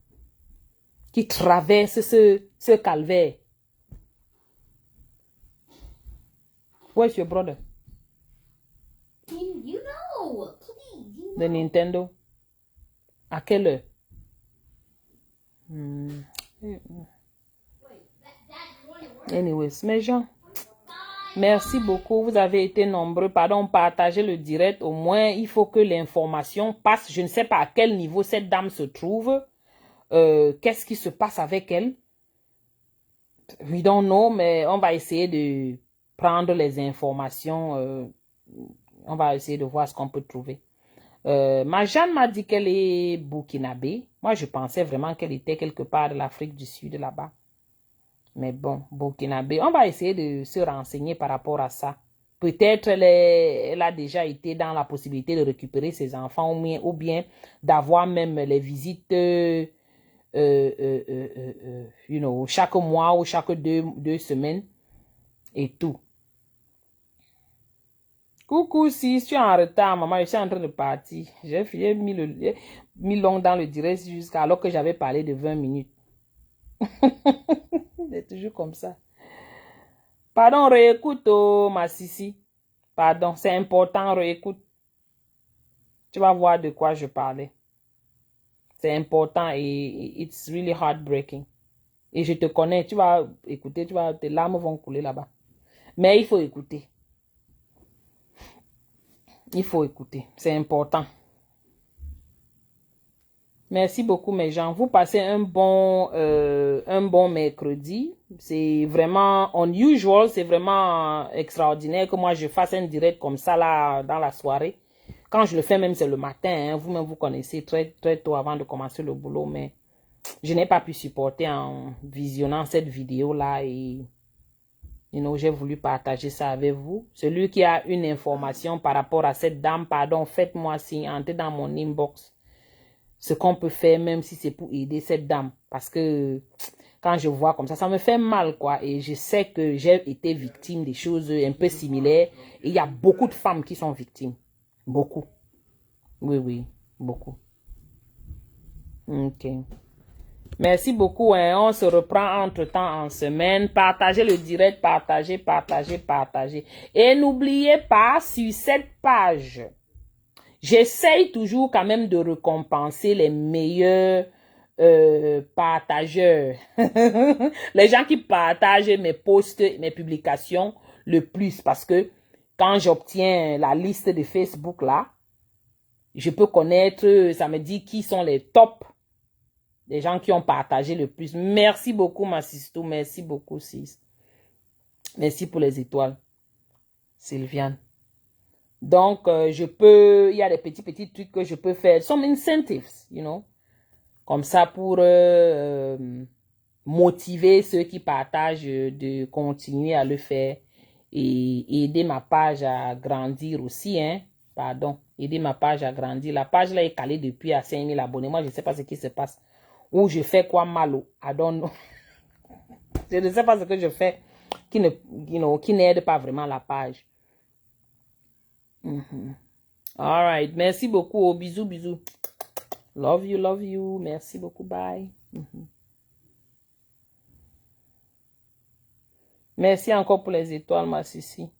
qui traversent ce calvaire. Where's your brother? You know, please. You The Nintendo. À quelle heure? Anyways, mes gens, merci beaucoup. Vous avez été nombreux. Pardon, partagez le direct. Au moins, il faut que l'information passe. Je ne sais pas à quel niveau cette dame se trouve. Qu'est-ce qui se passe avec elle? We don't know, mais on va essayer de prendre les informations. On va essayer de voir ce qu'on peut trouver. Ma Jeanne m'a dit qu'elle est burkinabé. Moi, je pensais vraiment qu'elle était quelque part de l'Afrique du Sud, là-bas. Mais bon, burkinabé. On va essayer de se renseigner par rapport à ça. Peut-être elle a déjà été dans la possibilité de récupérer ses enfants ou bien d'avoir même les visites, chaque mois ou chaque deux semaines et tout. Coucou, si je suis en retard, maman, je suis en train de partir. J'ai mis long dans le direct jusqu'à alors que j'avais parlé de 20 minutes. C'est toujours comme ça. Pardon, réécoute, oh, ma Sissi. Pardon, c'est important, réécoute. Tu vas voir de quoi je parlais. C'est important et it's really heartbreaking. Et je te connais, tu vas écouter, tes larmes vont couler là-bas. Mais il faut écouter. Il faut écouter, c'est important. Merci beaucoup mes gens. Vous passez un bon mercredi. C'est vraiment unusual, c'est vraiment extraordinaire que moi je fasse un direct comme ça là dans la soirée. Quand je le fais même c'est le matin. Hein. Vous-même vous connaissez très très tôt avant de commencer le boulot, mais je n'ai pas pu supporter en visionnant cette vidéo là et j'ai voulu partager ça avec vous. Celui qui a une information par rapport à cette dame, pardon, faites-moi signe, entrez dans mon inbox. Ce qu'on peut faire, même si c'est pour aider cette dame. Parce que quand je vois comme ça me fait mal, quoi. Et je sais que j'ai été victime des choses un peu similaires. Et il y a beaucoup de femmes qui sont victimes. Beaucoup. Oui, beaucoup. Ok. Merci beaucoup. Hein. On se reprend entre-temps en semaine. Partagez le direct, partagez. Et n'oubliez pas, sur cette page, j'essaye toujours quand même de récompenser les meilleurs partageurs. Les gens qui partagent mes posts, mes publications le plus. Parce que quand j'obtiens la liste de Facebook là, je peux connaître, ça me dit qui sont les tops, les gens qui ont partagé le plus. Merci beaucoup, ma sisto. Merci beaucoup, sis. Merci pour les étoiles, Sylviane. Donc, il y a des petits trucs que je peux faire. Some incentives, you know. Comme ça pour motiver ceux qui partagent de continuer à le faire et aider ma page à grandir aussi, hein. Pardon, aider ma page à grandir. La page là est calée depuis à 5000 abonnés. Moi, je ne sais pas ce qui se passe. Ou je fais quoi mal. I don't know. Je ne sais pas ce que je fais qui n'aide pas vraiment la page. All right. Merci beaucoup. Oh, bisous, bisous. Love you, love you. Merci beaucoup. Bye. Merci encore pour les étoiles, ma Sissi.